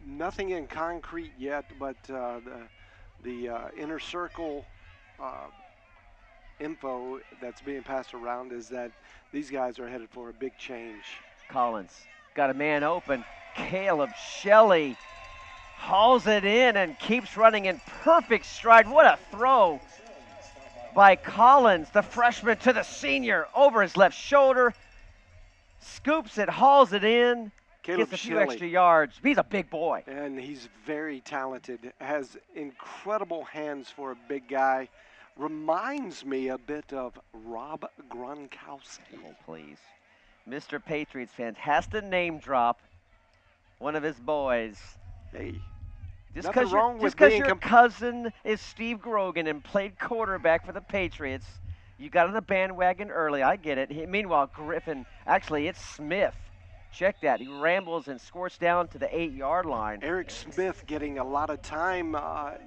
Nothing in concrete yet, but the inner circle info that's being passed around is that these guys are headed for a big change. Collins got a man open. Caleb Shelley hauls it in and keeps running in perfect stride. What a throw by Collins, the freshman to the senior, over his left shoulder. Scoops it, hauls it in, Caleb gets a few Shelley. extra yards. He's a big boy. And he's very talented, has incredible hands for a big guy. Reminds me a bit of Rob Gronkowski. Oh, please. Mr. Patriots fan has to name drop one of his boys. Hey, Just nothing because wrong with your being cousin is Steve Grogan and played quarterback for the Patriots, you got on the bandwagon early. I get it. Meanwhile, Griffin, actually, it's Smith. Check that. He rambles and squirts down to the 8-yard line. Eric Smith getting a lot of time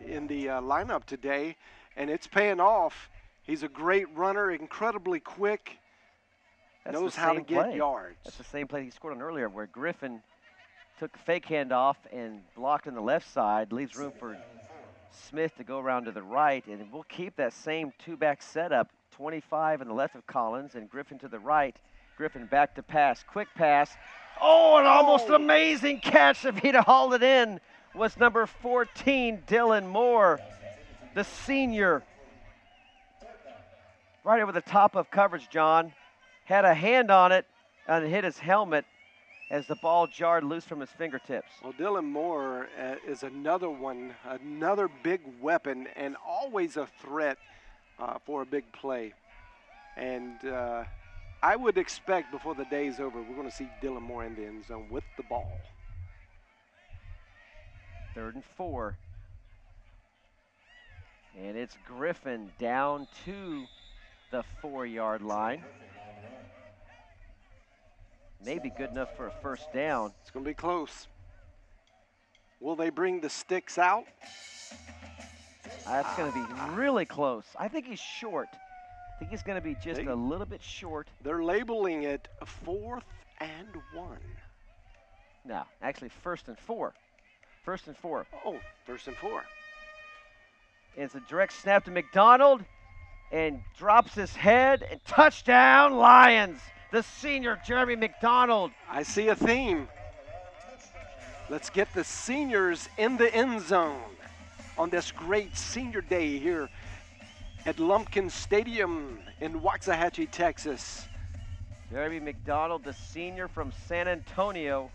in the lineup today, and it's paying off. He's a great runner, incredibly quick, That's knows the how to same get play. yards. That's the same play he scored on earlier, where Griffin took the fake handoff and blocked on the left side, leaves room for Smith to go around to the right, and we'll keep that same two-back setup, 25 on the left of Collins and Griffin to the right. Griffin back to pass, quick pass. Oh, an almost amazing catch if he'd have hauled it in was number 14, Dylan Moore. the senior. Right over the top of coverage, John. Had a hand on it and hit his helmet as the ball jarred loose from his fingertips. Well, Dylan Moore is another one, another big weapon, and always a threat for a big play. And I would expect before the day's over, we're going to see Dylan Moore in the end zone with the ball. 3rd and 4. And it's Griffin down to the 4-yard line. Maybe good enough for a first down. It's going to be close. Will they bring the sticks out? That's going to be really close. I think he's short. I think he's going to be just a little bit short. They're labeling it 4th and 1. No, actually 1st and 4. 1st and 4. Oh, 1st and 4. It's a direct snap to McDonald and drops his head and touchdown Lions. The senior Jeremy McDonald. I see a theme. Let's get the seniors in the end zone on this great senior day here at Lumpkin Stadium in Waxahachie, Texas. Jeremy McDonald, the senior from San Antonio,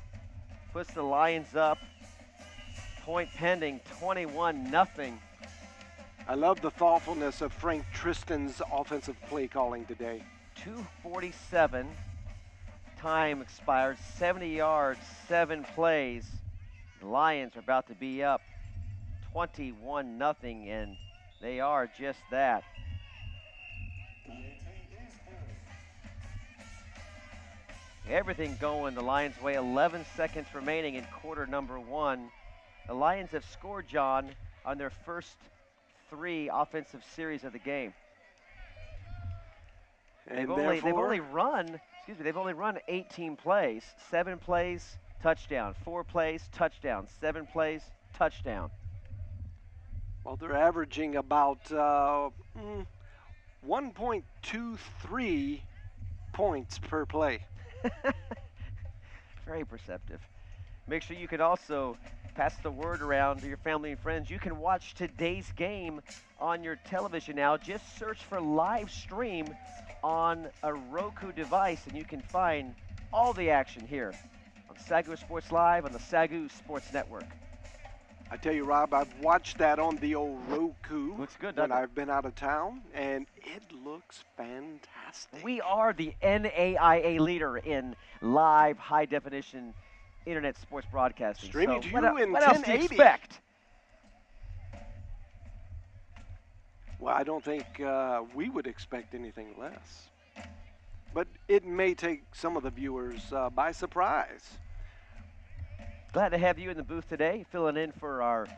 puts the Lions up. Point pending, 21-0. I love the thoughtfulness of Frank Tristan's offensive play calling today. 2:47. Time expired. 70 yards, 7 plays. The Lions are about to be up 21-0, and they are just that. Everything going the Lions' way. 11 seconds remaining in quarter number 1. The Lions have scored, John, on their first 3 offensive series of the game. And they've only run 18 plays. 7 plays, touchdown. 4 plays, touchdown. 7 plays, touchdown. Well, they're averaging about 1.23 points per play. Very perceptive. Make sure you can also pass the word around to your family and friends. You can watch today's game on your television now. Just search for live stream on a Roku device, and you can find all the action here on SAGU Sports Live on the SAGU Sports Network. I tell you, Rob, I've watched that on the old Roku. Looks good, when doesn't it? I've been out of town, and it looks fantastic. We are the NAIA leader in live, high-definition internet sports broadcasting. Streaming so to what you in what else do you 1080. expect? Well, I don't think we would expect anything less. But it may take some of the viewers by surprise. Glad to have you in the booth today, filling in for our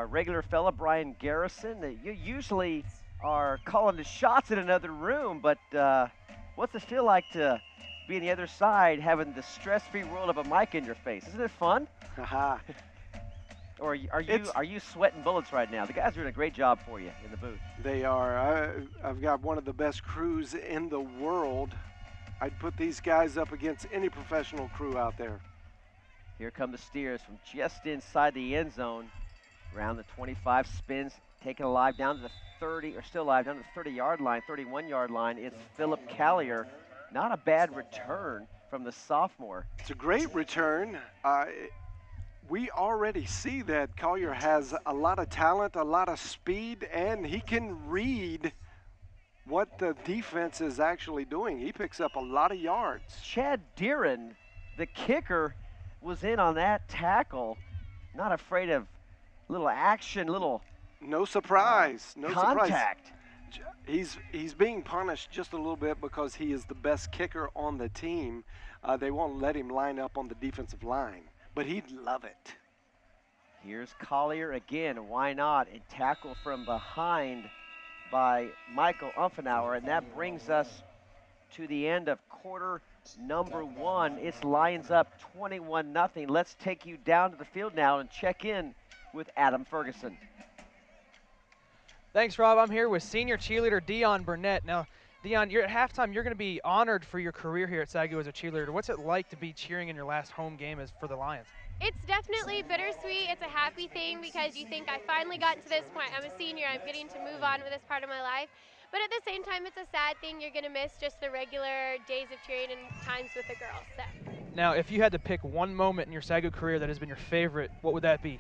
regular fella, Brian Garrison. You usually are calling the shots in another room, but what's it feel like to be on the other side, having the stress-free world of a mic in your face? Isn't it fun? Haha. Or are you sweating bullets right now? The guys are doing a great job for you in the booth. They are. I've got one of the best crews in the world. I'd put these guys up against any professional crew out there. Here come the Steers from just inside the end zone. Around the 25, spins, taken alive down to the 30, or still alive, down to the 30-yard line, 31-yard line. It's Philip Callier. Not a bad return from the sophomore. It's a great return. We already see that Collier has a lot of talent, a lot of speed, and he can read what the defense is actually doing. He picks up a lot of yards. Chad Deeren, the kicker, was in on that tackle. Not afraid of little action, little no surprise. No contact. Surprise. He's being punished just a little bit because he is the best kicker on the team. They won't let him line up on the defensive line, but he'd love it. Here's Collier again. Why not? And tackle from behind by Michael Umfenauer, and that brings us to the end of quarter number 1. It's Lions up 21-0. Let's take you down to the field now and check in with Adam Ferguson. Thanks, Rob. I'm here with senior cheerleader Dion Burnett. Now, Dion, you're at halftime. You're going to be honored for your career here at SAGU as a cheerleader. What's it like to be cheering in your last home game as for the Lions? It's definitely bittersweet. It's a happy thing because you think I finally got to this point. I'm a senior. I'm getting to move on with this part of my life. But at the same time, it's a sad thing. You're going to miss just the regular days of cheering and times with the girls. So. Now, if you had to pick one moment in your SAGU career that has been your favorite, what would that be?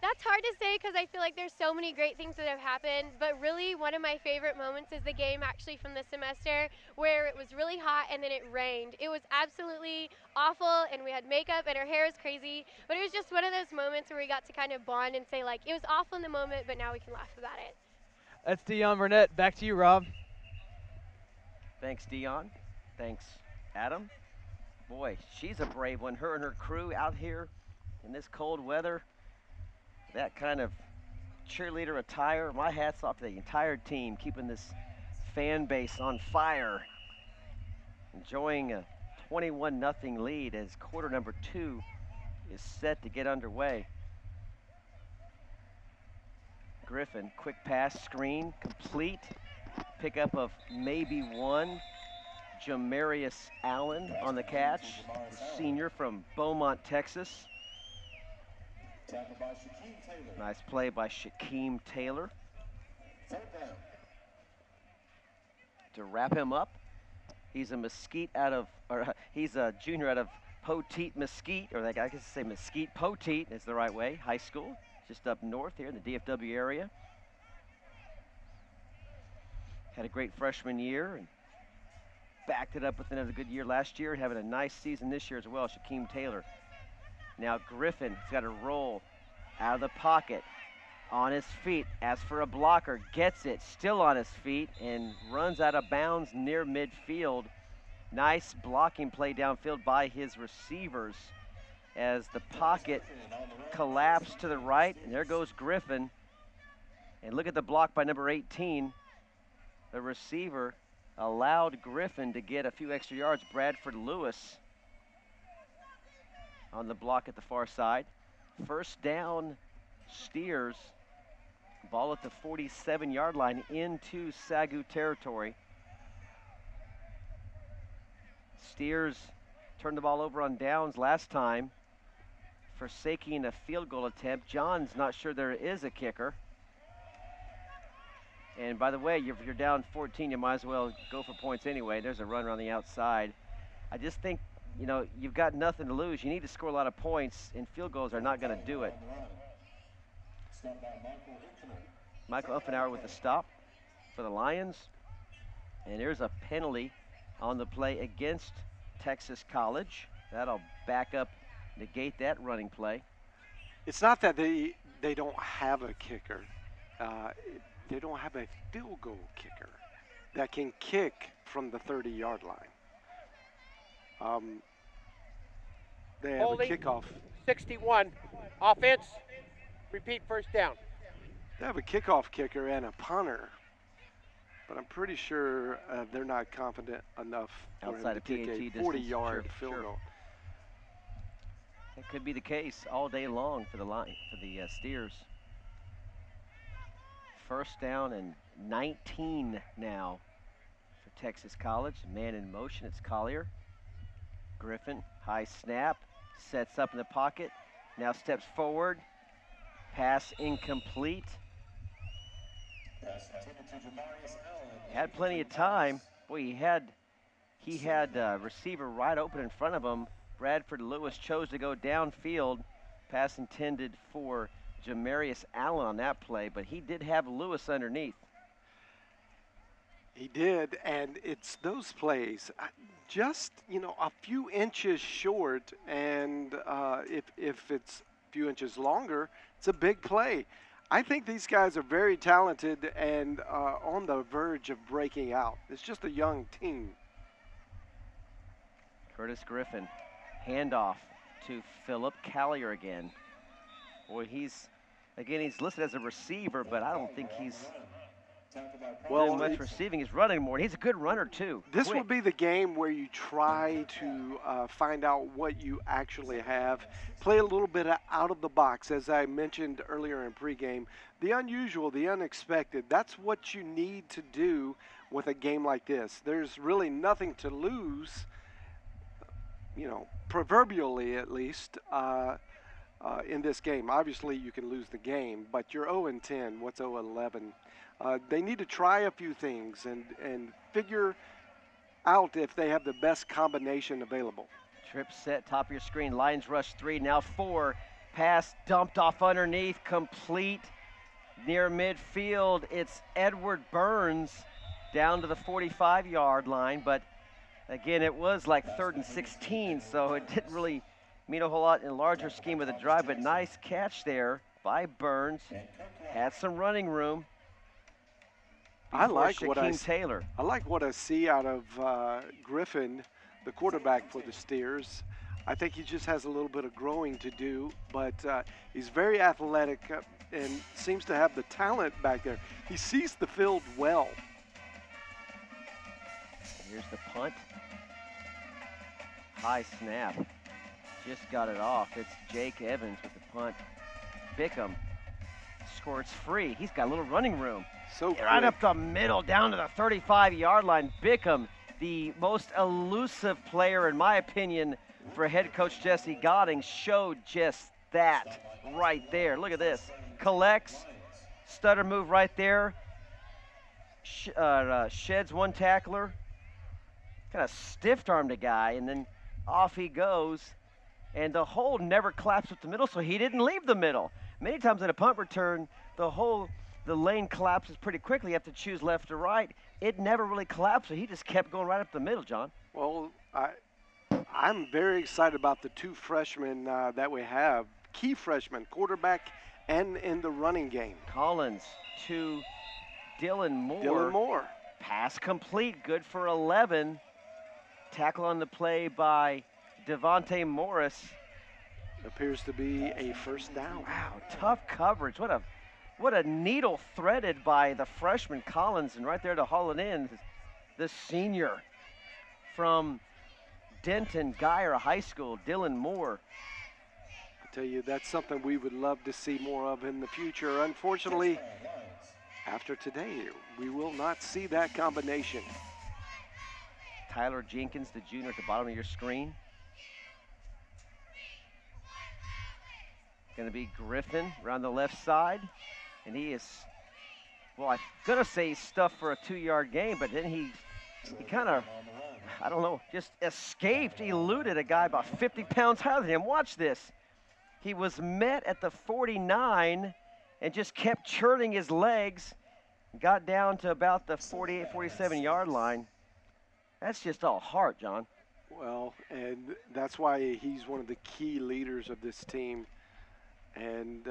That's hard to say because I feel like there's so many great things that have happened, but really one of my favorite moments is the game actually from this semester where it was really hot and then it rained. It was absolutely awful and we had makeup and our hair was crazy, but it was just one of those moments where we got to kind of bond and say like, it was awful in the moment, but now we can laugh about it. That's Dion Burnett. Back to you, Rob. Thanks, Dion. Thanks, Adam. Boy, she's a brave one. Her and her crew out here in this cold weather. That kind of cheerleader attire. My hat's off to the entire team, keeping this fan base on fire. Enjoying a 21-0 lead as quarter number 2 is set to get underway. Griffin, quick pass, screen, complete. Pickup of maybe one. Jamarius Allen on the catch, the senior from Beaumont, Texas. Nice play by Shaquem Taylor. To wrap him up, he's a Mesquite out of, or he's a junior out of Poteet Mesquite, or I guess say Mesquite Poteet is the right way, high school, just up north here in the DFW area. Had a great freshman year and backed it up with another good year last year, having a nice season this year as well, Shaquem Taylor. Now Griffin's got a roll out of the pocket, on his feet, asks for a blocker, gets it, still on his feet, and runs out of bounds near midfield. Nice blocking play downfield by his receivers as the pocket collapsed to the right, and there goes Griffin. And look at the block by number 18. The receiver allowed Griffin to get a few extra yards. Bradford Lewis on the block at the far side. First down, Steers. Ball at the 47-yard line into SAGU territory. Steers turned the ball over on downs last time, forsaking a field goal attempt. John's not sure there is a kicker. And by the way, if you're down 14, you might as well go for points anyway. There's a runner on the outside. I just think, you know, you've got nothing to lose. You need to score a lot of points, and field goals are not going to do it. Michael Uffenauer with the stop for the Lions. And there's a penalty on the play against Texas College. That'll back up, negate that running play. It's not that they don't have a kicker. They don't have a field goal kicker that can kick from the 30-yard line. They have Holding, a kickoff. 61. Offense. Repeat first down. They have a kickoff kicker and a punter, but I'm pretty sure they're not confident enough for Outside him of to kick PAT a distance. 40-yard field Sure. goal. That could be the case all day long for the Steers. First down and 19 now for Texas College. Man in motion, it's Collier. Griffin, high snap, sets up in the pocket, now steps forward. Pass incomplete. Had plenty of time. Boy, he had a receiver right open in front of him. Bradford Lewis chose to go downfield. Pass intended for Jamarius Allen on that play, but he did have Lewis underneath. He did, and it's those plays, just, you know, a few inches short, and if it's a few inches longer, it's a big play. I think these guys are very talented and on the verge of breaking out. It's just a young team. Curtis Griffin, handoff to Philip Collier again. Boy, he's listed as a receiver, but I don't think he's doing much receiving. He's running more. He's a good runner, too. This Quick. will be the game where you try to find out what you actually have. Play a little bit out of the box, as I mentioned earlier in pregame. The unusual, the unexpected, that's what you need to do with a game like this. There's really nothing to lose, proverbially at least, in this game. Obviously, you can lose the game, but you're 0-10. What's 0-11? They need to try a few things and figure out if they have the best combination available. Trip set, top of your screen. Lions rush 3, now 4. Pass dumped off underneath, complete near midfield. It's Edward Burns down to the 45-yard line, but again, it was like 3rd and 16, so it didn't really mean a whole lot in a larger scheme of the drive, but nice catch there by Burns. Had some running room. I like what I see out of Griffin, the quarterback for the Steers. I think he just has a little bit of growing to do, but he's very athletic and seems to have the talent back there. He sees the field well. Here's the punt. High snap. Just got it off. It's Jake Evans with the punt. Bickham squirts free. He's got a little running room. So right up the middle, down to the 35-yard line. Bickham, the most elusive player, in my opinion, for head coach Jesse Godding, showed just that right there. Look at this. Collects, stutter move right there. Sheds one tackler. Kind of stiff-armed a guy, and then off he goes. And the hold never collapsed with the middle, so he didn't leave the middle. Many times in a punt return, the lane collapses pretty quickly. You have to choose left or right. It never really collapsed, so he just kept going right up the middle, John. Well, I'm very excited about the 2 freshmen that we have. Key freshmen, quarterback and in the running game. Collins to Dylan Moore. Dylan Moore. Pass complete, good for 11. Tackle on the play by Devontae Morris. Appears to be a first down. Wow, tough coverage. What a needle threaded by the freshman Collins, and right there to haul it in, the senior from Denton Geyer High School, Dylan Moore. I tell you, that's something we would love to see more of in the future. Unfortunately, after today, we will not see that combination. Tyler Jenkins, the junior, at the bottom of your screen. Going to be Griffin around the left side. And he is, well, I'm going to say he's stuffed for a 2-yard gain, but then he kind of, I don't know, just escaped, eluded a guy about 50 pounds higher than him. Watch this. He was met at the 49 and just kept churning his legs, got down to about the 48, 47-yard line. That's just all heart, John. Well, and that's why he's one of the key leaders of this team. And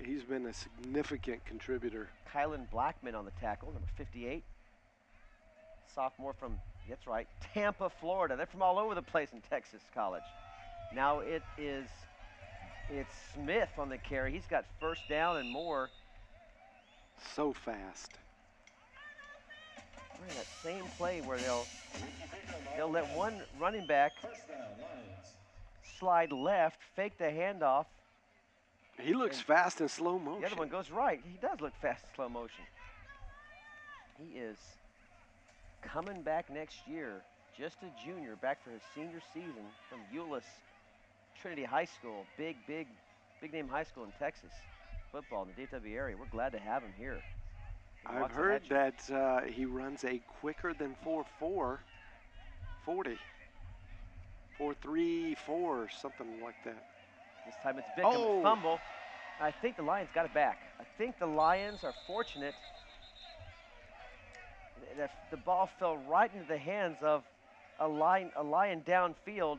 he's been a significant contributor. Kylan Blackman on the tackle, number 58. Sophomore from, that's right, Tampa, Florida. They're from all over the place in Texas College. Now it's Smith on the carry. He's got first down and more. So fast. We're in that same play where they'll let one running back slide left, fake the handoff. He looks fast in slow motion. The other one goes right. He does look fast in slow motion. He is coming back next year, just a junior, back for his senior season from Euless Trinity High School. Big name high school in Texas. Football in the DFW area. We're glad to have him here. I've heard that he runs a quicker than 4.4 40. 4.34, something like that. This time it's Bickham, fumble. I think the Lions got it back. I think the Lions are fortunate that the ball fell right into the hands of a Lion downfield.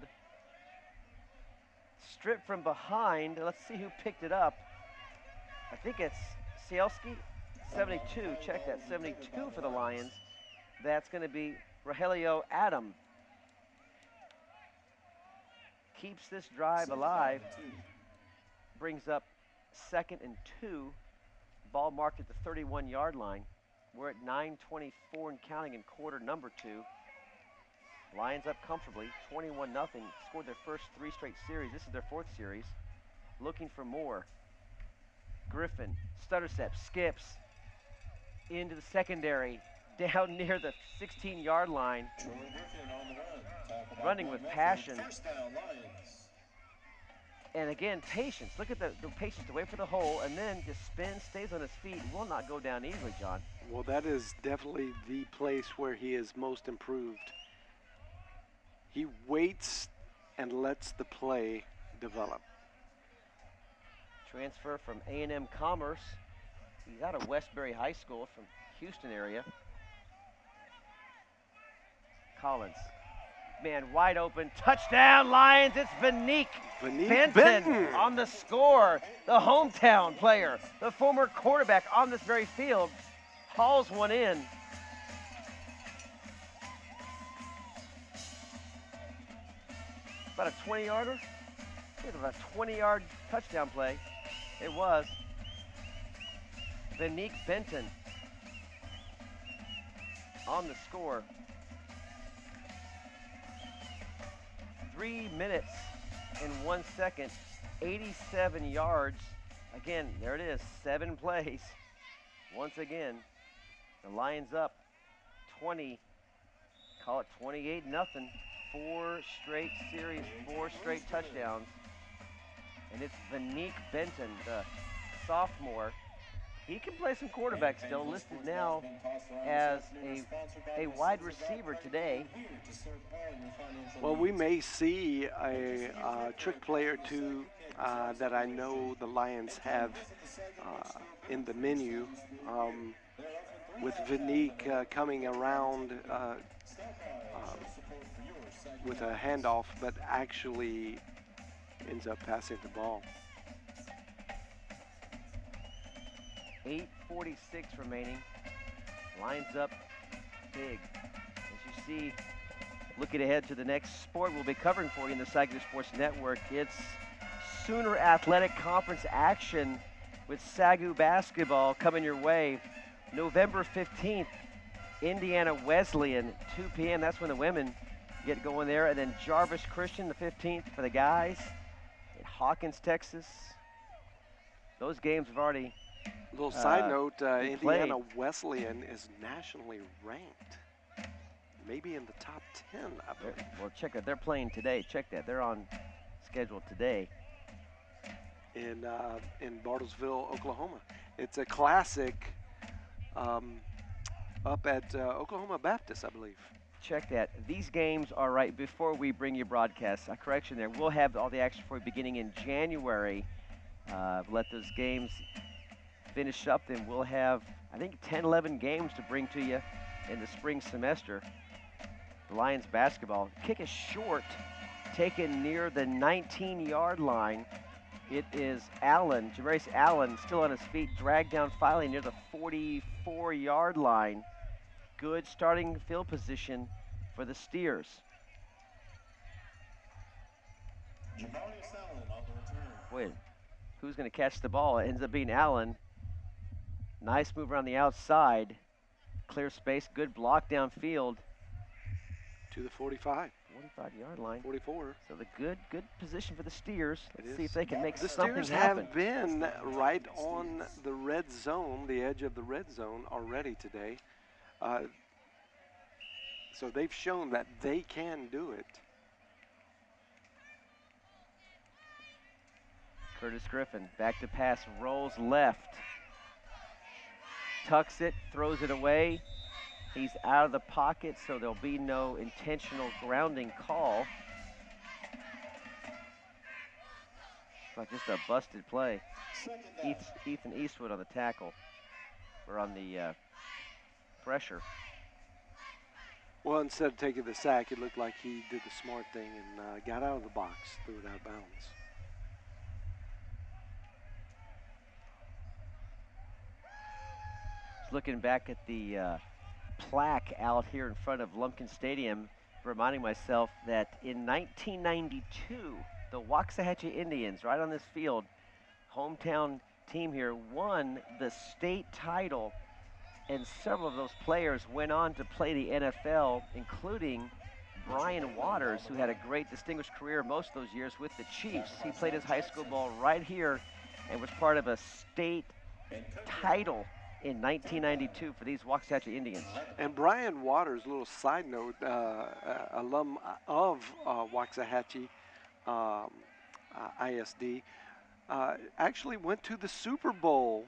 Stripped from behind. Let's see who picked it up. I think it's Sielski, 72. Check that, 72 for the Lions. That's going to be Rogelio Adam. Keeps this drive alive. Brings up 2nd and 2. Ball marked at the 31-yard line. We're at 9:24 and counting in quarter number 2. Lions up comfortably, 21-0. Scored their first 3 straight series. This is their 4th series. Looking for more. Griffin, stutter step, skips into the secondary. down near the 16-yard line, running with passion. And again, patience. Look at the patience to wait for the hole and then just spins, stays on his feet, will not go down easily, John. Well, that is definitely the place where he is most improved. He waits and lets the play develop. Transfer from A&M Commerce. He's out of Westbury High School from Houston area. Collins. Man, wide open. Touchdown, Lions. It's Vanique Benton on the score. The hometown player, the former quarterback on this very field, hauls one in. About a 20-yarder. It was about a 20-yard touchdown play. It was. Vanique Benton on the score. 3 minutes and 1 second, 87 yards. Again, there it is, 7 plays. Once again, the Lions up 20, call it 28-0. 4 straight series, 4 straight touchdowns. And it's Vanique Benton, the sophomore. He can play some quarterback still, listed now as a wide receiver today. Well, we may see a trick play or two that I know the Lions have in the menu, with Vanique coming around with a handoff, but actually ends up passing the ball. 8:46 remaining. Lions up big. As you see, looking ahead to the next sport we'll be covering for you in the SAGU Sports Network. It's Sooner Athletic Conference action with SAGU basketball coming your way. November 15th, Indiana Wesleyan, 2 p.m. That's when the women get going there. And then Jarvis Christian, the 15th for the guys in Hawkins, Texas. Those games have already Little side note, Indiana played. Wesleyan is nationally ranked. Maybe in the top 10, I believe. Well, check that. They're playing today. Check that. They're on schedule today. In Bartlesville, Oklahoma. It's a classic up at Oklahoma Baptist, I believe. Check that. These games are right before we bring you broadcasts. A correction there. We'll have all the action for you beginning in January. Let those games finish up, then we'll have, I think, 10, 11 games to bring to you in the spring semester. The Lions basketball. Kick is short, taken near the 19-yard line. It is Allen, Jamarius Allen, still on his feet, dragged down finally near the 44-yard line. Good starting field position for the Steers. Boy, who's going to catch the ball? It ends up being Allen. Nice move around the outside. Clear space, good block downfield. To the 45. 45-yard line. 44. So the good position for the Steers. Let's see if they can make the something Steers happen. have been right on the red zone, the edge of the red zone already today. So they've shown that they can do it. Curtis Griffin, back to pass, rolls left. Tucks it, throws it away. He's out of the pocket, so there'll be no intentional grounding call. Like just a busted play. Ethan Eastwood on the tackle, or on the pressure. Well, instead of taking the sack, it looked like he did the smart thing and got out of the box, threw it out of bounds. Looking back at the plaque out here in front of Lumpkin Stadium, reminding myself that in 1992, the Waxahachie Indians, right on this field, hometown team here, won the state title, and several of those players went on to play the NFL, including Brian Waters, who had a great distinguished career most of those years with the Chiefs. He played his high school ball right here and was part of a state title in 1992 for these Waxahachie Indians. And Brian Waters, a little side note, alum of Waxahachie ISD, actually went to the Super Bowl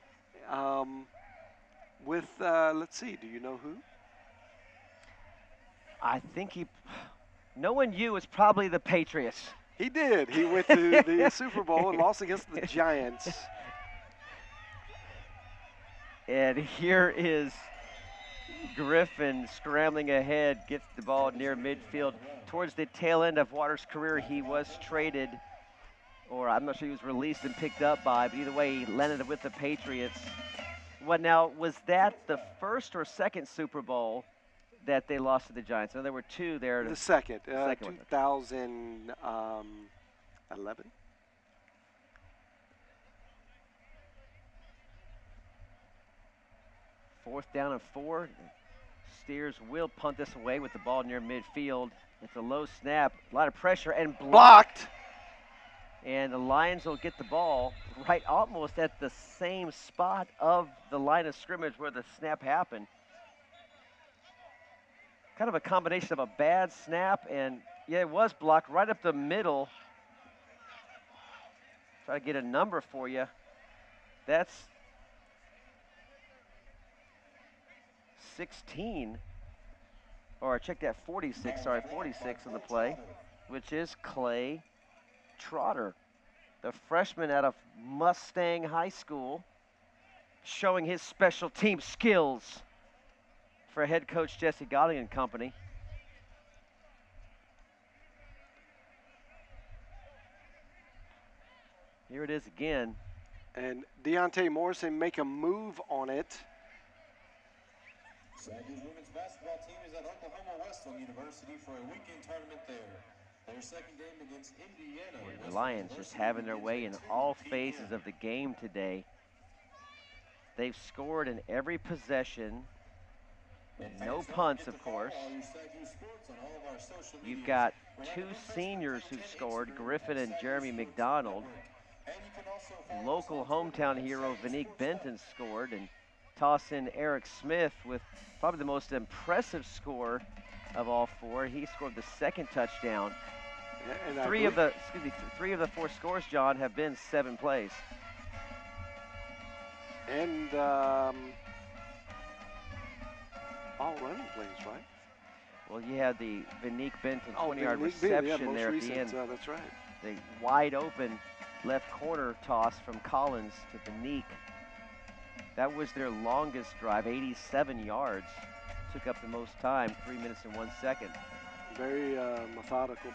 with, let's see, do you know who? I think knowing you, it's probably the Patriots. He did. He went to the Super Bowl and lost against the Giants. And here is Griffin scrambling ahead, gets the ball near midfield. Towards the tail end of Waters' career, he was traded, or I'm not sure he was released and picked up by, but either way, he landed with the Patriots. What now, was that the first or second Super Bowl that they lost to the Giants? So there were two there. The second, second one. 2011. Fourth down and 4. Steers will punt this away with the ball near midfield. It's a low snap, a lot of pressure, and blocked. And the Lions will get the ball right almost at the same spot of the line of scrimmage where the snap happened. Kind of a combination of a bad snap and, yeah, it was blocked right up the middle. Try to get a number for you. That's 16, or check that, 46, sorry, 46 on the play, which is Clay Trotter, the freshman out of Mustang High School, showing his special team skills for head coach Jesse Goding and company. Here it is again. And Deontay Morrison make a move on it. SAGU's women's basketball team is at Oklahoma Wesleyan University for a weekend tournament there. Their second game against Indiana. The Lions just having their way in all phases of the game today. They've scored in every possession. No punts, of course. You've got two seniors who scored, Griffin and Jeremy McDonald. Local hometown hero Vanique Benton scored, and toss in Eric Smith with probably the most impressive score of all four. He scored the second touchdown. And three of the 4 scores, John, have been 7 plays. And all running plays, right? Well, you had the Vanique Benton 20-yard reception there at the end. That's right. The wide open left corner toss from Collins to Vanique. That was their longest drive, 87 yards. Took up the most time, 3 minutes and 1 second. Very methodical.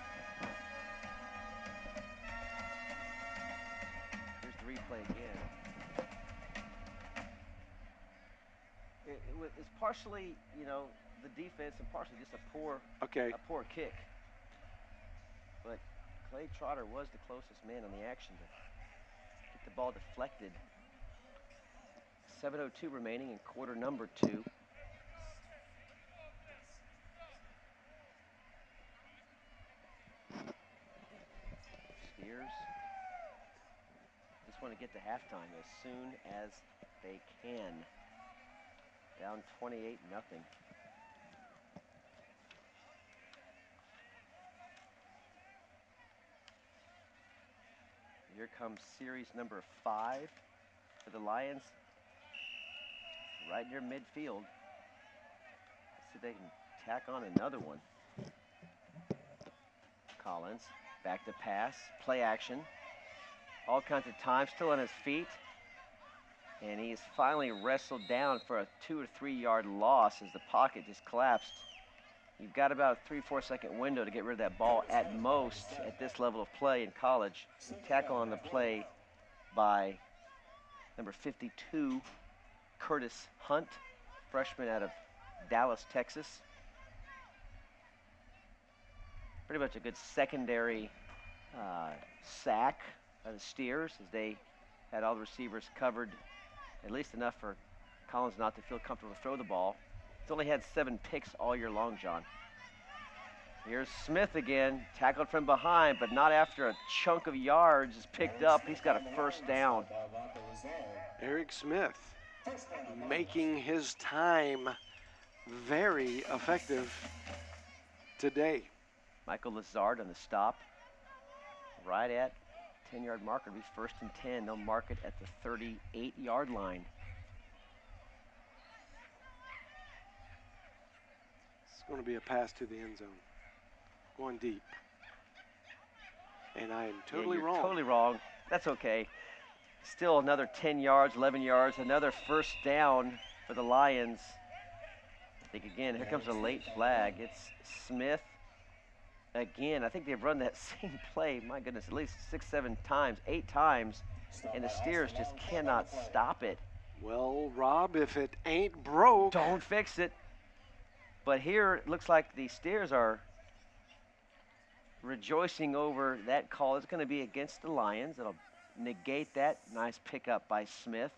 Here's the replay again. It's partially, the defense and partially just a poor kick. But Clay Trotter was the closest man on the action to get the ball deflected. 7:02 remaining in quarter number 2. Steers just want to get to halftime as soon as they can. Down 28-0. Here comes series number 5 for the Lions. Right near midfield. Let's see if they can tack on another one. Collins, back to pass, play action. All kinds of time, still on his feet. And he's finally wrestled down for a 2 or 3 yard loss as the pocket just collapsed. You've got about a 3-4 second window to get rid of that ball at most at this level of play in college. Tackle on the play by number 52, Curtis Hunt, freshman out of Dallas, Texas. Pretty much a good secondary sack by the Steers as they had all the receivers covered, at least enough for Collins not to feel comfortable to throw the ball. He's only had 7 picks all year long, John. Here's Smith again, tackled from behind, but not after a chunk of yards is picked up. He's got a first down. Eric Smith. making his time very effective today. Michael Lazard on the stop, right at 10-yard marker. It'll be 1st and 10. They'll mark it at the 38-yard line. It's going to be a pass to the end zone, going deep. And I am totally you're wrong. Totally wrong. That's okay. Still another 10 yards, 11 yards, another 1st down for the Lions. I think again, here comes a late flag. It's Smith. Again, I think they've run that same play, my goodness, at least 6, 7 times, 8 times, and the Steers just cannot stop it. Well, Rob, if it ain't broke, don't fix it. But here it looks like the Steers are rejoicing over that call. It's going to be against the Lions. It'll negate that. Nice pickup by Smith.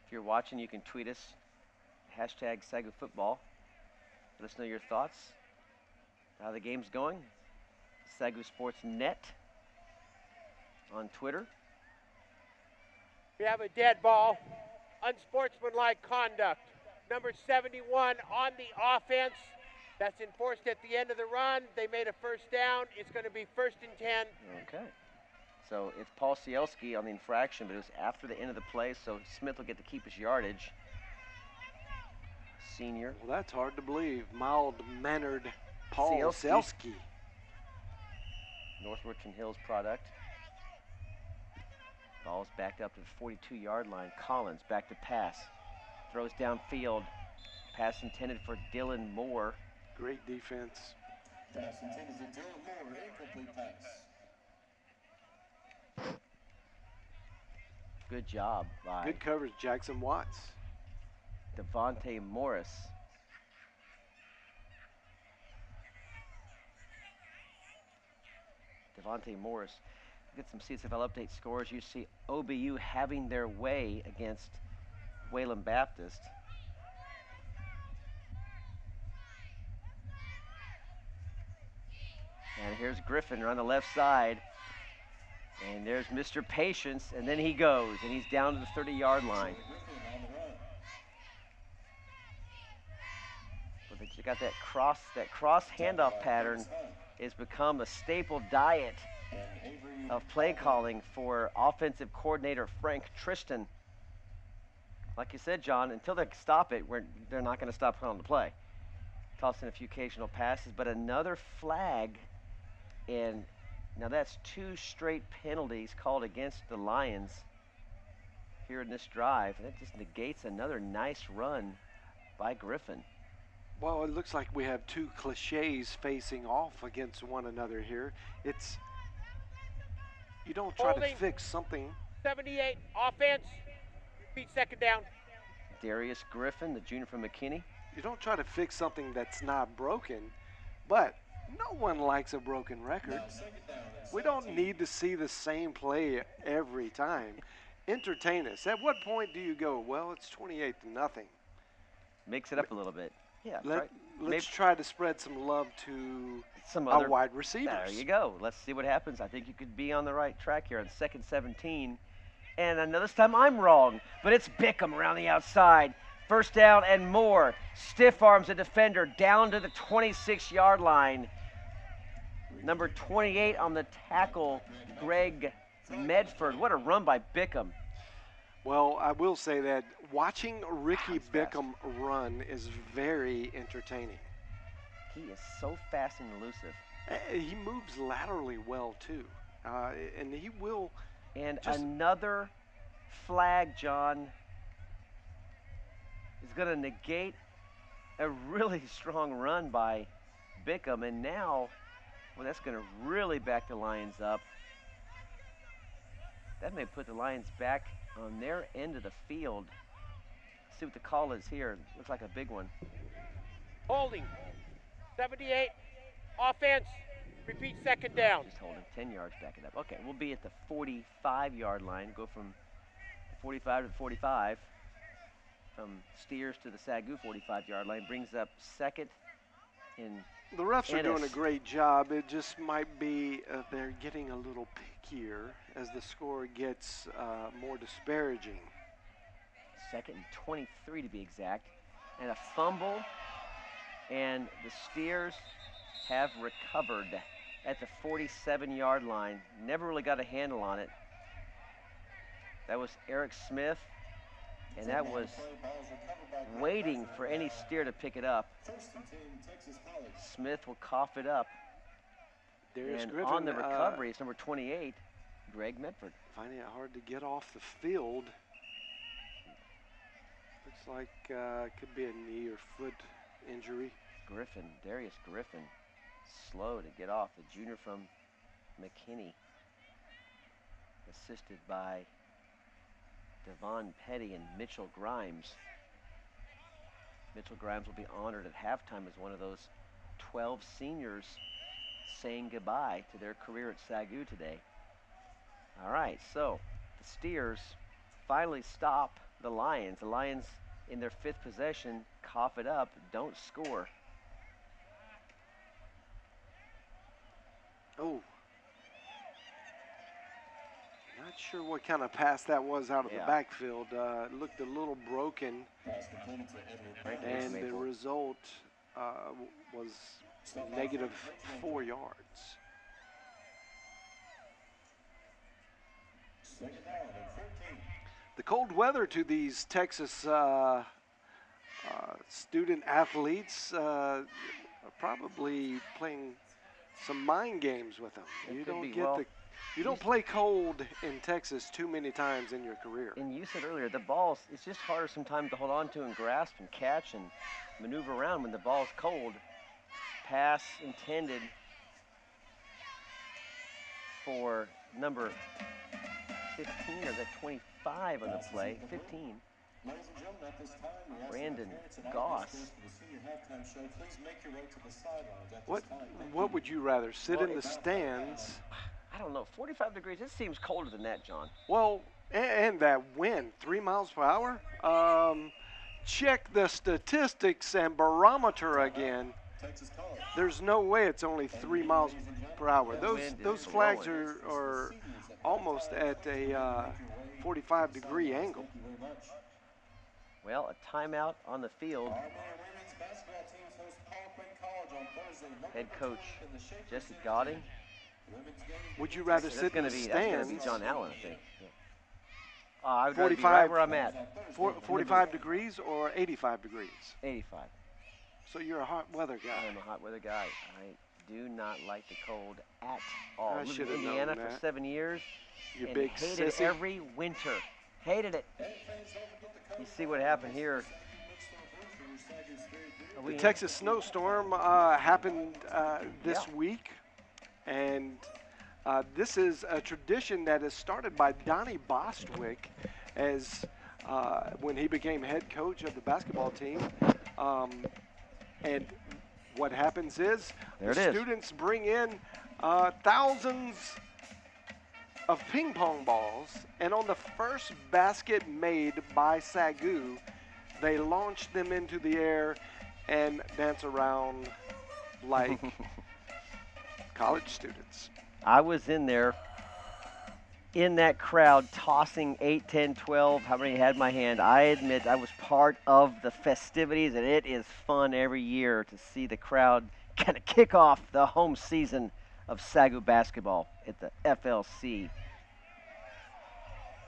If you're watching, you can tweet us, hashtag SAGU Football. Let us know your thoughts, how the game's going. SAGU Sports Net on Twitter. We have a dead ball, unsportsmanlike conduct. Number 71 on the offense. That's enforced at the end of the run. They made a 1st down. It's going to be 1st and 10. Okay. So it's Paul Cielski on the infraction, but it was after the end of the play, so Smith will get to keep his yardage. Senior. Well, that's hard to believe. Mild-mannered Paul Cielski. North Richland Hills product. Ball's backed up to the 42-yard line. Collins back to pass. Throws downfield. Pass intended for Dylan Moore. Great defense. Pass intended to Dylan Moore. Incomplete pass. Good job by good coverage, Jackson Watts. Devontae Morris. Devontae Morris. Get some CSFL update scores. You see OBU having their way against Wayland Baptist. And here's Griffin on the left side. And there's Mr. Patience, and then he goes, and he's down to the 30-yard line. But you got that cross handoff pattern has become a staple diet of play calling for offensive coordinator Frank Tristan. Like you said, John, until they stop it, they're not going to stop calling the play. Toss in a few occasional passes, but another flag, and now that's 2 straight penalties called against the Lions here in this drive. And that just negates another nice run by Griffin. Well, it looks like we have 2 cliches facing off against one another here. It's, you don't try to fix something. 78 offense. Repeat 2nd down. Darius Griffin, the junior from McKinney. You don't try to fix something that's not broken, but no one likes a broken record. We don't need to see the same play every time. Entertain us. At what point do you go, well, it's 28-0? Mix it up a little bit. Yeah. Let's try to spread some love to some our other wide receivers. There you go. Let's see what happens. I think you could be on the right track here on 2nd 17. And I know this time I'm wrong, but it's Bickham around the outside. 1st down and more. Stiff arms a defender down to the 26-yard line. Number 28 on the tackle, Greg Medford. What a run by Bickham. Well, I will say that watching Ricky Bickham run is very entertaining. He is so fast and elusive. He moves laterally well, too. And he will. And another flag, John, is going to negate a really strong run by Bickham. And now, well, that's going to really back the Lions up. That may put the Lions back on their end of the field. Let's see what the call is here. Looks like a big one. Holding. 78. Offense. Repeat 2nd down. Just holding 10 yards, back it up. Okay, we'll be at the 45-yard line. Go from 45 to 45. From Steers to the SAGU 45-yard line. Brings up 2nd in The refs are doing a Ennis. great job. It just might be they're getting a little pickier as the score gets more disparaging. 2nd and 23 to be exact. And a fumble. And the Steers have recovered at the 47-yard line. Never really got a handle on it. That was Eric Smith. And that was waiting for any Steer to pick it up. Smith will cough it up. Darius And Griffin on the recovery, it's number 28, Greg Medford. finding it hard to get off the field. Looks like could be a knee or foot injury. Griffin, Darius Griffin, slow to get off. The junior from McKinney, assisted by Devon Petty and Mitchell Grimes. Mitchell Grimes will be honored at halftime as one of those 12 seniors saying goodbye to their career at SAGU today. All right, so the Steers finally stop the Lions. The Lions, in their 5th possession, cough it up, don't score. Oh. Not sure what kind of pass that was out of the backfield. It looked a little broken. And the result was -4 yards. The cold weather to these Texas student athletes are probably playing some mind games with them. You don't play cold in Texas too many times in your career. And you said earlier, the balls, it's just harder sometimes to hold on to and grasp and catch and maneuver around when the ball's cold. Pass intended for number 15, or the 25 on the play, 15. Ladies and gentlemen, at this time, we ask Brandon parents and Goss. actors for the senior halftime show. Please make your way to the sidelines at What this time. Thank what you. would you rather, sit in the stands? I don't know, 45 degrees, it seems colder than that, John. Well, and that wind, 3 miles per hour. Check the statistics and barometer again. Texas College. There's no way it's only 3 miles per hour. Those flags are almost at a 45-degree angle. Thank you very much. Well, a timeout on the field. Our men and women's basketball teams host Harlequin College on Thursday. Head coach in the Schaefer Jesse Center. Godding. Women's game Would you rather That's sit in gonna the be that's gonna be stands? John Allen, I think. Yeah. I would rather be 45 right where I'm at. 45 degrees or 85 degrees? 85. So you're a hot weather I guy. am a hot weather guy. I do not like the cold at all. I Lived should in have known Indiana for that. 7 years You and big hated it sissy. every winter. Hated it. You see what happened here. Are we The in? Texas snowstorm happened this Yeah. week, and this is a tradition that is started by Donnie Bostwick as when he became head coach of the basketball team. And what happens is There the it is. students bring in thousands of ping pong balls, and on the first basket made by SAGU, they launch them into the air and dance around like college students. I was in there in that crowd tossing 8, 10, 12, how many had my hand. I admit I was part of the festivities, and it is fun every year to see the crowd kind of kick off the home season of SAGU basketball at the FLC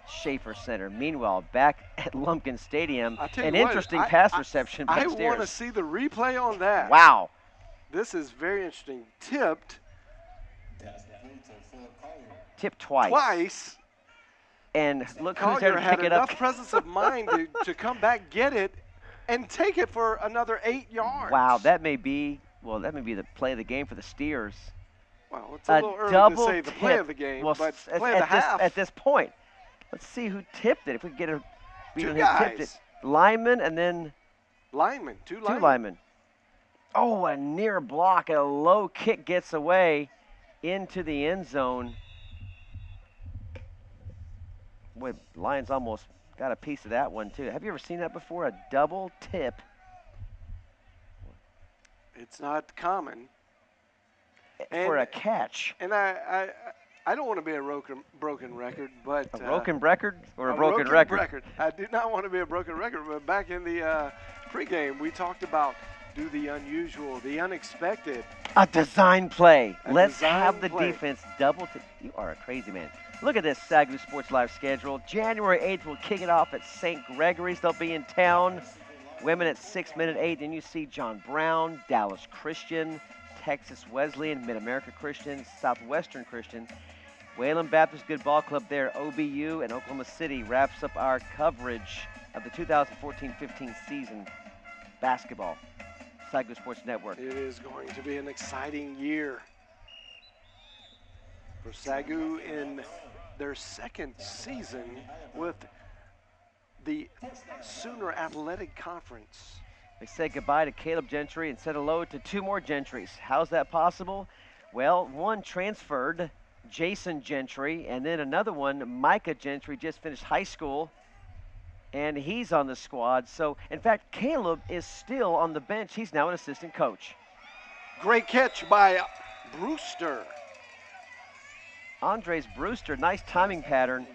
Schaefer Center. Meanwhile, back at Lumpkin Stadium, I tell you an what, interesting pass reception I backstairs. want to see the replay on that. Wow. This is very interesting. Tipped Tipped twice. twice. And look who's there Collier to had pick it up. enough presence of mind to come back, get it, and take it for another 8 yards. Wow, that may be the play of the game for the Steers. Well, it's a little early to double say the play tip. of the game, Well, but at, play of the at this, half. at this point, let's see who tipped it. If we could get a read Two on who tipped it. guys. Lineman and then Linemen, two two linemen. Oh, a near block and a low kick gets away into the end zone. Boy, Lions almost got a piece of that one too. Have you ever seen that before? A double tip. It's not common. For a catch. And I don't want to be a broken record, but A broken record or a broken record? I do not want to be a broken record, but back in the pregame, we talked about do the unusual, the unexpected. A design play. A Let's design have the play. defense double. You are a crazy man. Look at this SAGU Sports Live schedule. January 8th, we'll kick it off at St. Gregory's. They'll be in town. Women at 6 minute 8. Then you see John Brown, Dallas Christian, Texas Wesleyan, Mid-America Christian, Southwestern Christian. Wayland Baptist Good Ball Club there, OBU, and Oklahoma City wraps up our coverage of the 2014-15 season basketball. SAGU Sports Network. It is going to be an exciting year for SAGU in their second season with the Sooner Athletic Conference. They said goodbye to Caleb Gentry and said hello to 2 more Gentrys. How's that possible? Well, one transferred, Jason Gentry, and then another one, Micah Gentry, just finished high school, and he's on the squad. So, in fact, Caleb is still on the bench. He's now an assistant coach. Great catch by Brewster. Andres Brewster, nice timing pattern.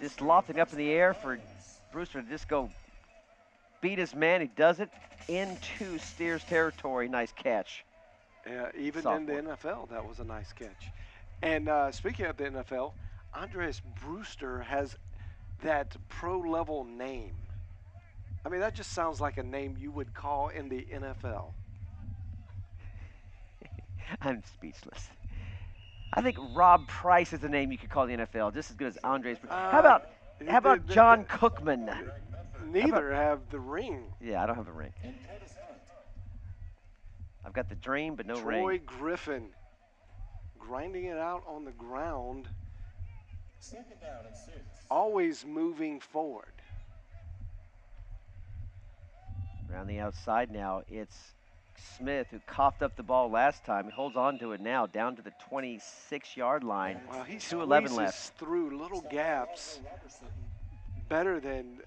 Just lofting up in the air for Brewster to just go beat his man. He does it into Steers territory. Nice catch. Even Sophomore. in the NFL, that was a nice catch. And speaking of the NFL, Andres Brewster has that pro-level name. I mean, that just sounds like a name you would call in the NFL. I'm speechless. I think Rob Price is a name you could call the NFL, just as good as Andres. How about John Cookman? Neither have the ring. Yeah, I don't have a ring. I've got the dream, but no ring. Troy Griffin grinding it out on the ground, always moving forward. Around the outside now, it's Smith, who coughed up the ball last time. He holds on to it now, down to the 26-yard line. Well, he 2:11 left. squeezes through little gaps better than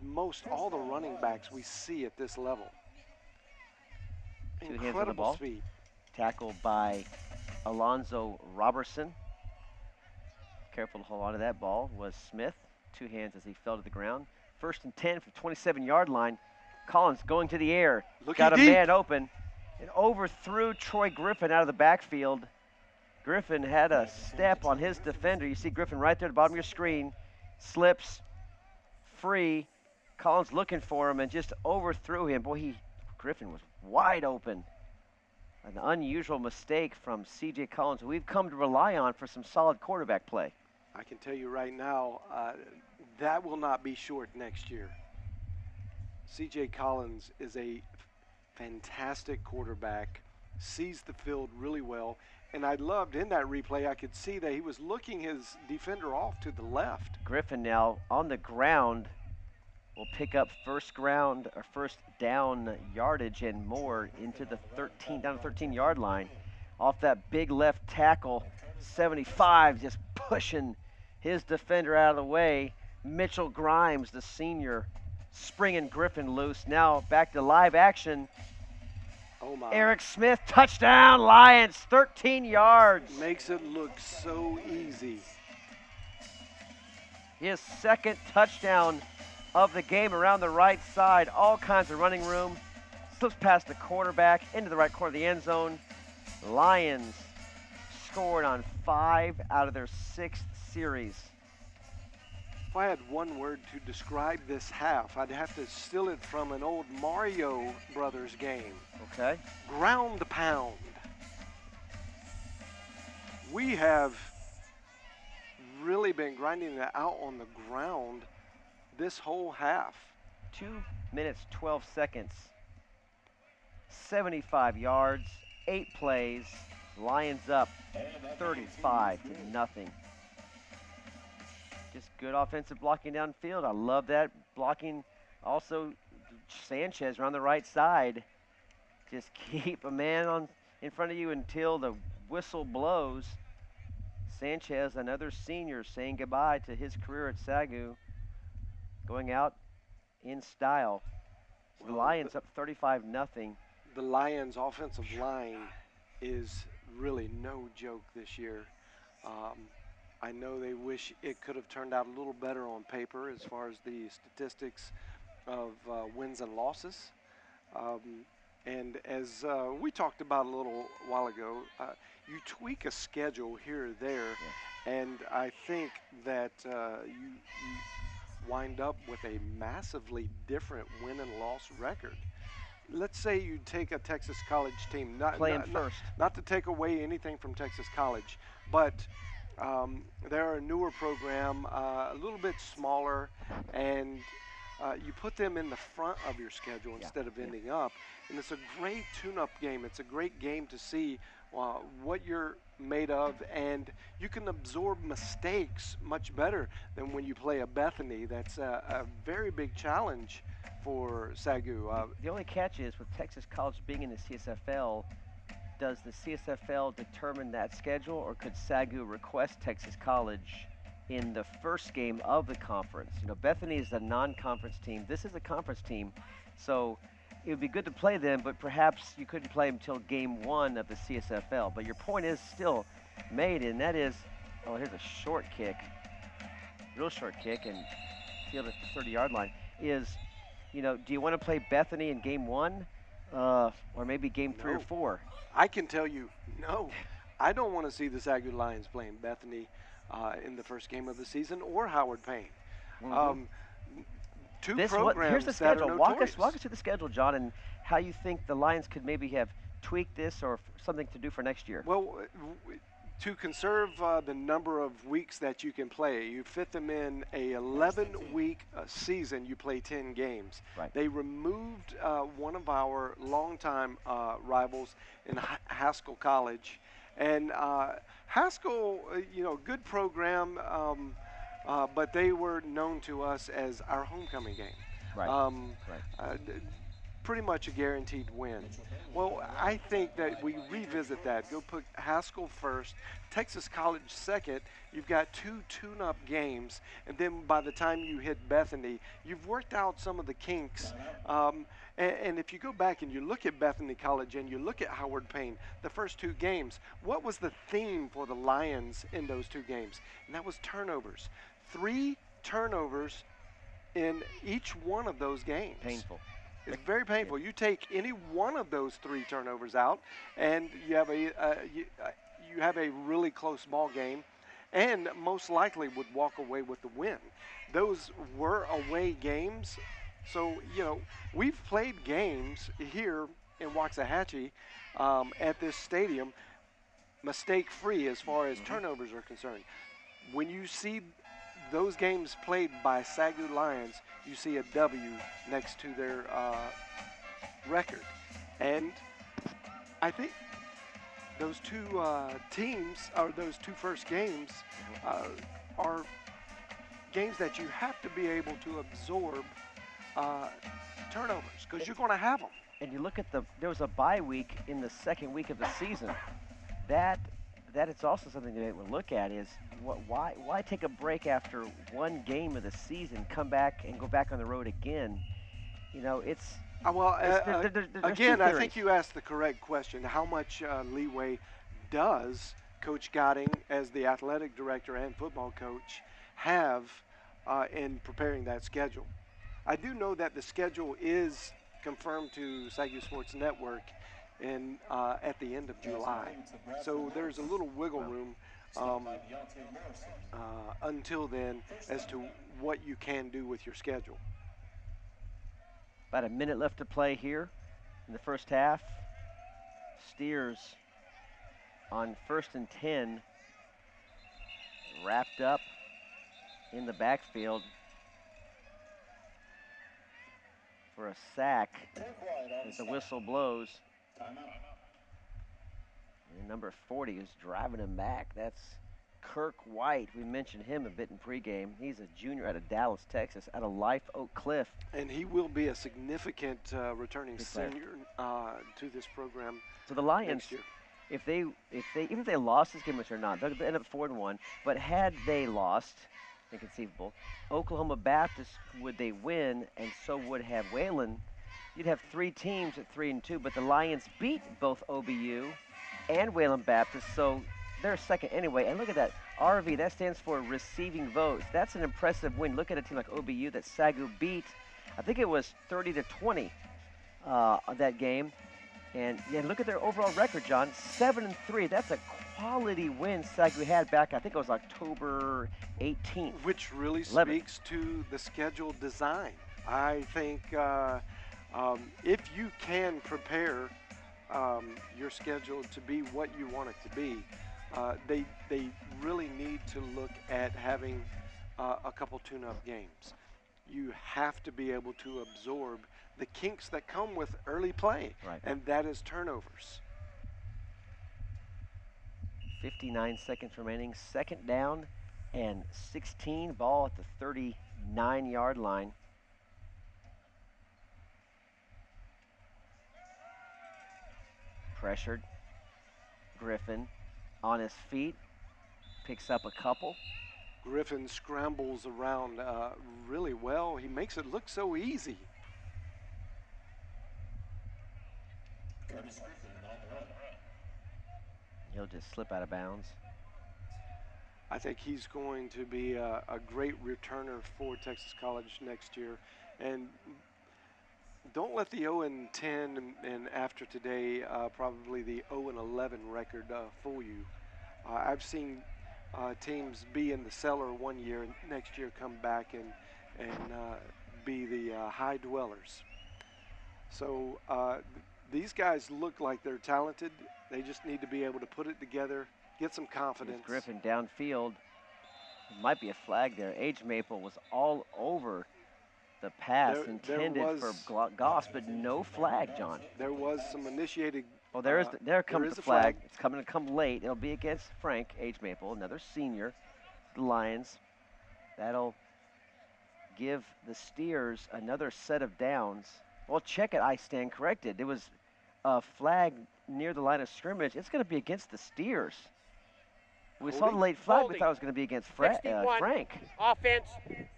most all the running backs we see at this level. 2 hands on the Incredible ball. speed. Tackled by Alonzo Robertson. Careful to hold on to that ball was Smith. 2 hands as he fell to the ground. 1st and 10 from 27-yard line. Collins going to the air. Got a deep. man open and overthrew Troy Griffin out of the backfield. Griffin had a step on his defender. You see Griffin right there at the bottom of your screen. Slips free. Collins looking for him and just overthrew him. Boy, Griffin was wide open. An unusual mistake from C.J. Collins, who we've come to rely on for some solid quarterback play. I can tell you right now, that will not be short next year. C.J. Collins is a fantastic quarterback, sees the field really well, and I loved in that replay, I could see that he was looking his defender off to the left. Griffin now on the ground will pick up first down yardage and more into the down to 13-yard line. Off that big left tackle, 75 just pushing his defender out of the way. Mitchell Grimes, the senior, springing Griffin loose. Now back to live action. Oh my. Eric Smith, touchdown, Lions, 13 yards. Makes it look so easy. His 2nd touchdown of the game around the right side. All kinds of running room. Slips past the quarterback into the right corner of the end zone. Lions scored on 5 out of their 6th series. If I had one word to describe this half, I'd have to steal it from an old Mario Brothers game. Okay. Ground pound. We have really been grinding it out on the ground this whole half. 2 minutes, 12 seconds. 75 yards, 8 plays. Lions up 35-0. Just good offensive blocking downfield. I love that. Blocking also Sanchez around the right side. Just keep a man in front of you until the whistle blows. Sanchez, another senior, saying goodbye to his career at SAGU, going out in style. So the Lions up 35-0. the Lions' offensive line is really no joke this year. Um, I know they wish it could have turned out a little better on paper as far as the statistics of wins and losses. Um, and as we talked about a little while ago, you tweak a schedule here or there, and I think that you wind up with a massively different win and loss record. Let's say you take a Texas College team, Play them first. not to take away anything from Texas College, but they're a newer program, a little bit smaller, and you put them in the front of your schedule instead of ending up. And it's a great tune-up game. It's a great game to see what you're made of, and you can absorb mistakes much better than when you play a Bethany. That's a very big challenge for SAGU. The only catch is with Texas College being in the CSFL, does the CSFL determine that schedule, or could SAGU request Texas College in the first game of the conference? You know, Bethany is a non-conference team. This is a conference team, so it would be good to play them, but perhaps you couldn't play them until game 1 of the CSFL. But your point is still made, and that is, oh, here's a short kick, real short kick, and field at the 30-yard line. Is, you know, do you want to play Bethany in game 1, or maybe game 3 or 4? I can tell you, no. I don't want to see the SAGU Lions playing Bethany in the first game of the season, or Howard Payne. Two programs here's the that schedule. are Walk notorious. us through the schedule, John, and how you think the Lions could maybe have tweaked this or something to do for next year. Well, to conserve the number of weeks that you can play, you fit them in a 11-week season. You play 10 games. Right. They removed one of our longtime rivals in Haskell College, and Haskell, you know, good program, but they were known to us as our homecoming game. Right. Pretty much a guaranteed win. Well, I think that we revisit that. Go put Haskell first, Texas College second. You've got 2 tune-up games, and then by the time you hit Bethany, you've worked out some of the kinks. And if you go back and you look at Bethany College and you look at Howard Payne, the first 2 games, what was the theme for the Lions in those 2 games? And that was turnovers. 3 turnovers in each one of those games. Painful. It's very painful. You take any one of those 3 turnovers out, and you have a really close ball game, and most likely would walk away with the win. Those were away games, so you know we've played games here in Waxahachie at this stadium, mistake-free as far as turnovers are concerned. When you see those games played by SAGU Lions, you see a W next to their record. And I think those 2 teams, or those 2 first games, are games that you have to be able to absorb turnovers, because you're going to have them. And you look at there was a bye week in the second week of the season. That is also something that we'll look at is why take a break after 1 game of the season, come back and go back on the road again? You know, it's again, I think you asked the correct question. How much leeway does Coach Gotting, as the athletic director and football coach, have in preparing that schedule? I do know that the schedule is confirmed to SAGU Sports Network at the end of July. So there's a little wiggle room until then as to what you can do with your schedule. About a minute left to play here in the first half. Steers on 1st and 10, wrapped up in the backfield for a sack as the whistle blows. And number 40 is driving him back. That's Kirk White. We mentioned him a bit in pregame. He's a junior out of Dallas, Texas, out of Life Oak Cliff. And he will be a significant returning senior to this program. So the Lions, next year. even if they lost this game, which they're not, they'll end up 4-1. But had they lost, inconceivable, Oklahoma Baptist would they win, and so would have Wayland. you'd have 3 teams at 3-2, but the Lions beat both OBU and Wayland Baptist, so they're second anyway. And look at that, RV, that stands for receiving votes. That's an impressive win. Look at a team like OBU that SAGU beat. I think it was 30-20 that game. And yeah, look at their overall record, John. 7-3. That's a quality win SAGU had back, I think it was October 18th. Which really 11th. speaks to the schedule design. I think if you can prepare your schedule to be what you want it to be, they really need to look at having a couple tune-up games. You have to be able to absorb the kinks that come with early play, Right. and that is turnovers. 59 seconds remaining. Second down and 16. Ball at the 39-yard line. Pressured. Griffin on his feet. Picks up a couple. Griffin scrambles around really well. He makes it look so easy. He'll just slip out of bounds. I think he's going to be a great returner for Texas College next year. And don't let the 0-10 and after today, probably the 0-11 record fool you. I've seen teams be in the cellar one year and next year come back and be the high dwellers. So these guys look like they're talented. They just need to be able to put it together, get some confidence. Here's Griffin downfield. Might be a flag there. H. Maple was all over the pass intended for Goss, but no flag, John. There was some initiated. Oh, there comes the flag. It's coming to come late. It'll be against Frank H. Maple, another senior, the Lions. That'll give the Steers another set of downs. Well, check it. I stand corrected. There was a flag near the line of scrimmage. It's going to be against the Steers. We saw the late flag. We thought it was going to be against Frank. Offense.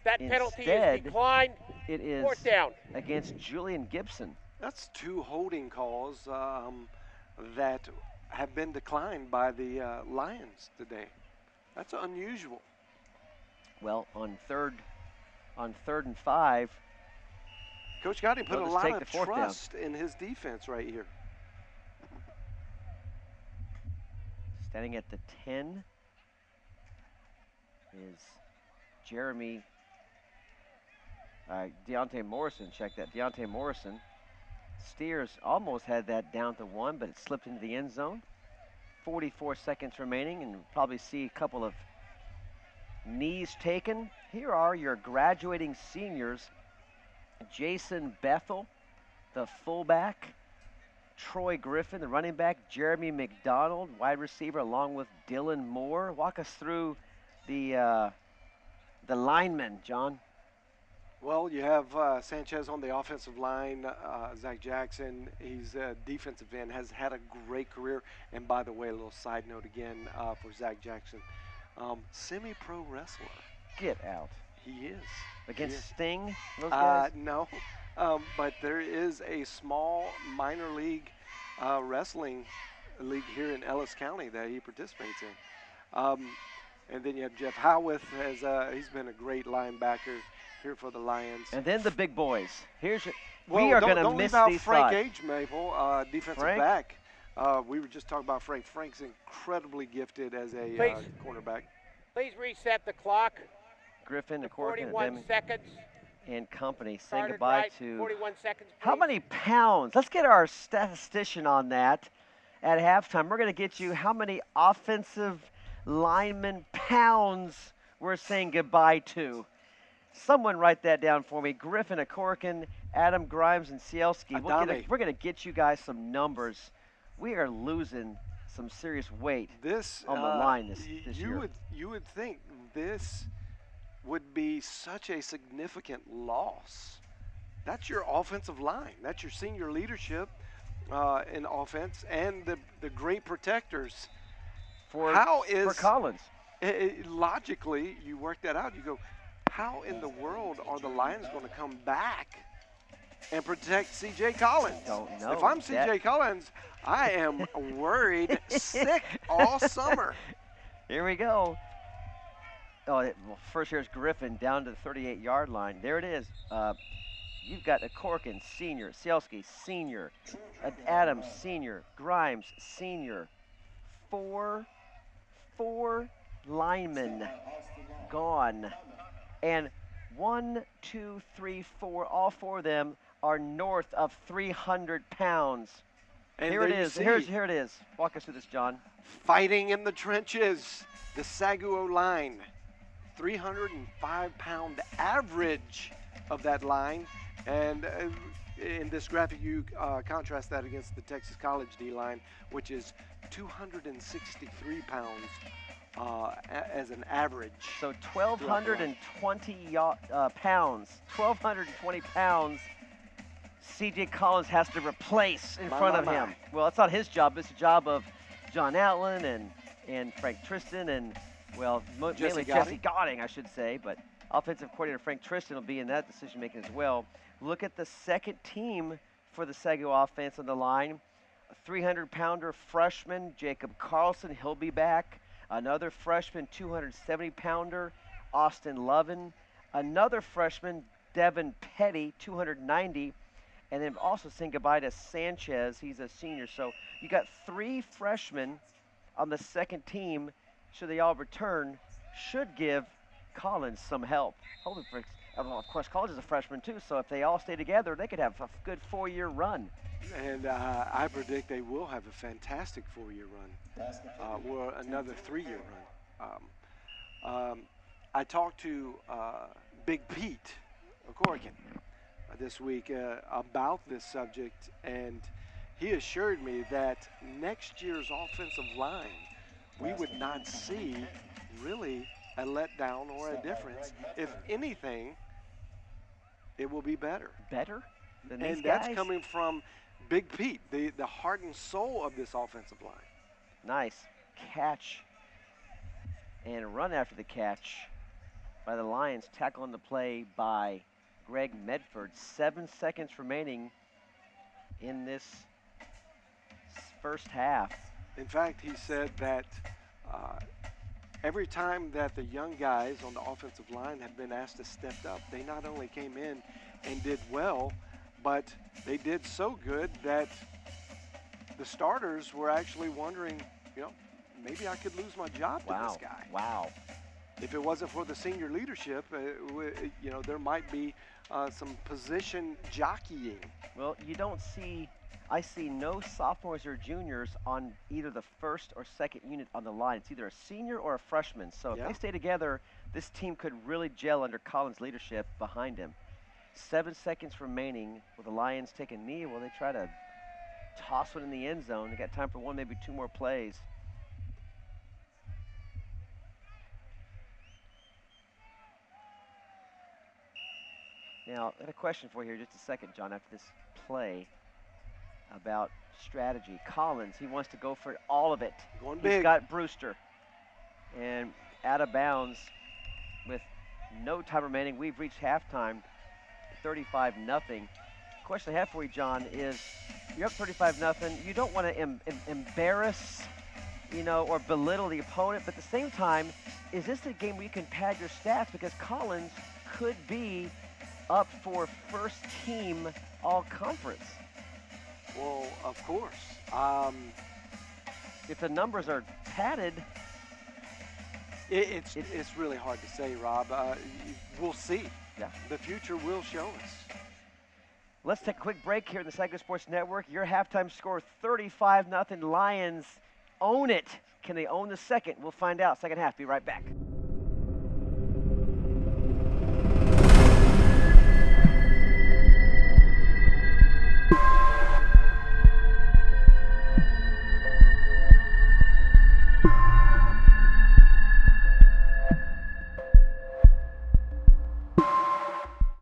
That penalty Instead, is declined. It is Fourth down against Julian Gibson. That's 2 holding calls that have been declined by the Lions today. That's unusual. Well, on third and 5. Coach Gotti put a lot of trust down in his defense right here. Standing at the 10 is Jeremy Deontay Morrison. Check that, Deontay Morrison. Steers almost had that down to 1, but it slipped into the end zone. 44 seconds remaining, and we'll probably see a couple of knees taken. Here are your graduating seniors. Jason Bethel, the fullback. Troy Griffin, the running back. Jeremy McDonald, wide receiver, along with Dylan Moore. Walk us through the linemen, John. Well, you have Sanchez on the offensive line. Zach Jackson, he's a defensive end, has had a great career. And by the way, a little side note again for Zach Jackson. Semi-pro wrestler. Get out. He is. Against Sting, those guys? No, but there is a small minor league wrestling league here in Ellis County that he participates in. And then you have Jeff Howarth. He's been a great linebacker here for the Lions. And then the big boys. We Well, are going to don't miss leave out these Frank five. H. Maple, defensive Frank? back. We were just talking about Frank. Frank's incredibly gifted as a cornerback. Please reset the clock. Griffin, the 41 seconds. and company saying Started goodbye right. to 41 seconds. how many pounds? Let's get our statistician on that at halftime. We're going to get you how many offensive lineman pounds we're saying goodbye to. Someone write that down for me. Griffin, Akorkin, Adam Grimes, and Cielski. We're going to get you guys some numbers. We are losing some serious weight on the line this year. You would think this would be such a significant loss. That's your offensive line. That's your senior leadership in offense and the great protectors. For Collins. Logically, you work that out. You go, how in the world are the Lions going to come back and protect C.J. Collins. Don't know. If I'm C.J. Collins, I am worried sick all summer. Here we go. Oh, well, first here's Griffin down to the 38-yard line. There it is. You've got a Corkin, senior, Sielski, senior, Adams, senior, Grimes, senior. Four linemen gone. And 1, 2, 3, 4, all 4 of them are north of 300 pounds. And Here it is. Here it is. Walk us through this, John. Fighting in the trenches, the SAGU line, 305-pound average of that line. And in this graphic, you contrast that against the Texas College D-line, which is 263 pounds as an average. So 1,220 pounds, 1,220 pounds C.J. Collins has to replace in front of him. Well, it's not his job. It's the job of John Outland and Frank Tristan and, well, mainly Jesse Gauding, I should say. But offensive coordinator Frank Tristan will be in that decision-making as well. Look at the second team for the SAGU offense on the line. A 300-pounder freshman, Jacob Carlson, he'll be back. Another freshman, 270-pounder, Austin Lovin. Another freshman, Devin Petty, 290. And then also saying goodbye to Sanchez. He's a senior. So you got 3 freshmen on the second team. Should they all return, should give Collins some help. Hopefully, of course, Collins is a freshman too. So if they all stay together, they could have a good 4-year run. And I predict they will have a fantastic 4-year run, or another 3-year run. I talked to Big Pete Corkin this week about this subject, and he assured me that next year's offensive line, we would not see really a letdown or a difference. If anything, it will be better. Better than these and guys? That's coming from Big Pete, the heart and soul of this offensive line. Nice catch and run after the catch by the Lions. Tackle on the play by Greg Medford. 7 seconds remaining in this first half. In fact, he said that every time that the young guys on the offensive line have been asked to step up, they not only came in and did well, but they did so good that the starters were actually wondering, maybe I could lose my job to this guy. Wow. If it wasn't for the senior leadership, there might be some position jockeying. Well, I see no sophomores or juniors on either the first or second unit on the line. It's either a senior or a freshman. So if they stay together, this team could really gel under Collins' leadership behind him. 7 seconds remaining. Will the Lions take a knee? Will they try to toss one in the end zone? They got time for 1, maybe 2 more plays. Now, I had a question for you here just a second, John, after this play about strategy. Collins, he wants to go for all of it. Going big. He's got Brewster. And out of bounds with no time remaining. We've reached halftime, 35-0. Question I have for you, John, is you're up 35-0. You don't want to embarrass, or belittle the opponent, but at the same time, is this a game where you can pad your stats? Because Collins could be up for first team all-conference. Well, of course. If the numbers are padded, it's really hard to say, Rob. We'll see. Yeah. The future will show us. Let's take a quick break here in the SAGU Sports Network. Your halftime score, 35-0. Lions own it. Can they own the second? We'll find out. Second half. Be right back.